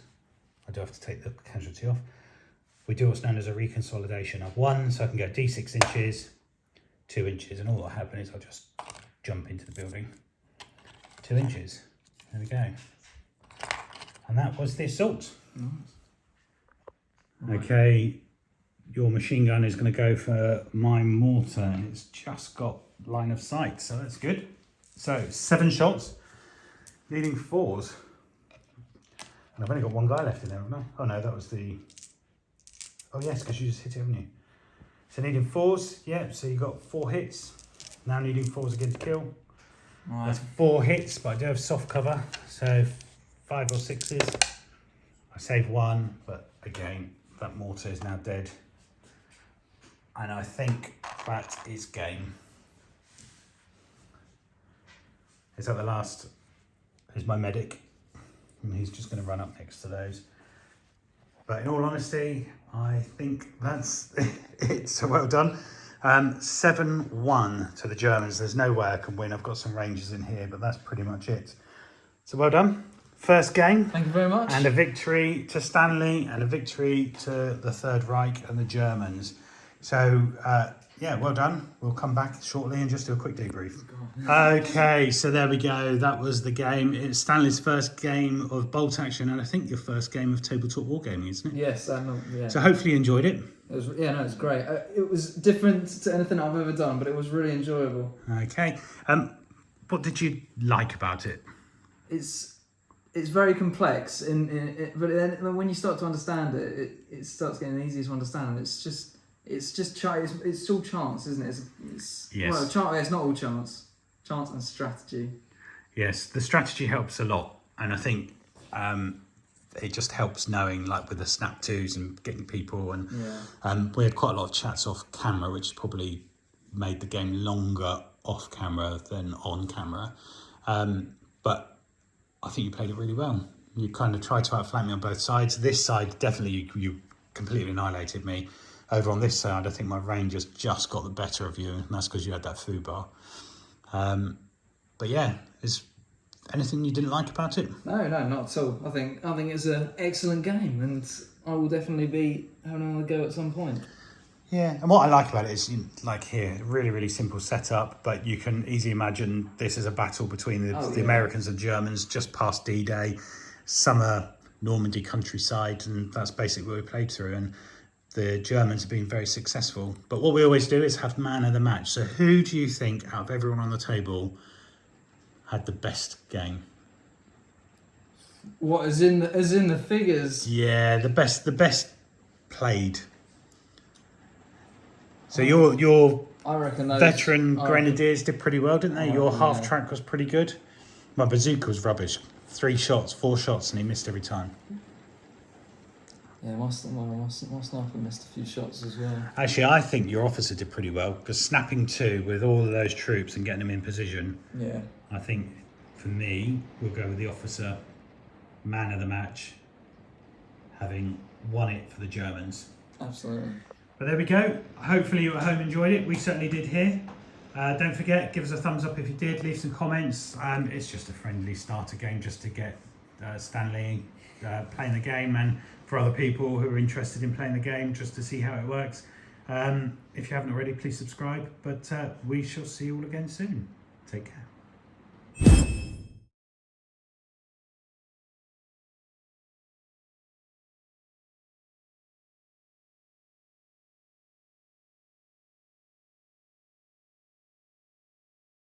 I do have to take the casualty off. We do what's known as a reconsolidation. I've won, so I can go D6 inches, 2 inches, and all that'll happen is I'll just jump into the building. 2 inches. There we go. And that was the assault. Nice. Okay, your machine gun is going to go for my mortar, and it's just got line of sight, so that's good. So 7 shots, needing 4s. And I've only got 1 guy left in there, haven't I? Oh no, that was the... Oh yes, because you just hit it, haven't you? So needing 4s, yeah, so you got 4 hits. Now needing 4s again to kill. Right. That's 4 hits, but I do have soft cover, so 5 or 6s. I saved 1, but again, that mortar is now dead. And I think that is game. Is that the last? Here's my medic. And he's just going to run up next to those. But in all honesty, I think that's it. So well done. 7-1 to the Germans. There's no way I can win. I've got some rangers in here, but that's pretty much it. So well done. First game. Thank you very much. And a victory to Stanley and a victory to the Third Reich and the Germans. So, yeah, well done. We'll come back shortly and just do a quick debrief. Okay, so there we go. That was the game. It's Stanley's first game of bolt action, and I think your first game of tabletop wargaming, isn't it? Yes, yeah. So hopefully you enjoyed it. It was, yeah, no, it's great. It was different to anything I've ever done, but it was really enjoyable. Okay. What did you like about it? It's very complex, but then when you start to understand it, it starts getting easier to understand. It's just it's just it's still chance, isn't it? It's Yes. Well, it's not all chance. Chance and strategy. Yes, the strategy helps a lot, and I think it just helps knowing, like with the snap twos and getting people, and we had quite a lot of chats off camera, which probably made the game longer off camera than on camera. But I think you played it really well. You kind of tried to outflank me on both sides. This side, definitely, you completely annihilated me. Over on this side, I think my Rangers just got the better of you, and that's because you had that foo bar. But yeah, is anything you didn't like about it? No, not at all. I think it's an excellent game, and I will definitely be having another go at some point. Yeah, and what I like about it is, like here, really, really simple setup, but you can easily imagine this is a battle between the Americans and Germans just past D-Day, summer Normandy countryside, and that's basically what we played through. And the Germans have been very successful. But what we always do is have man of the match. So who do you think, out of everyone on the table, had the best game? What, as in the figures? Yeah, the best played. So your I reckon those veteran Grenadiers did pretty well, didn't they? Your half yeah. track was pretty good. My bazooka was rubbish. 3 shots, 4 shots, and he missed every time. Yeah, my sniper missed a few shots as well. Actually, I think your officer did pretty well, because snapping 2 with all of those troops and getting them in position. Yeah. I think for me, we'll go with the officer, man of the match, having won it for the Germans. Absolutely. But there we go. Hopefully you at home enjoyed it. We certainly did here. Don't forget, give us a thumbs up if you did. Leave some comments. It's just a friendly starter game just to get Stanley playing the game, and for other people who are interested in playing the game, just to see how it works. If you haven't already, please subscribe. But we shall see you all again soon. Take care.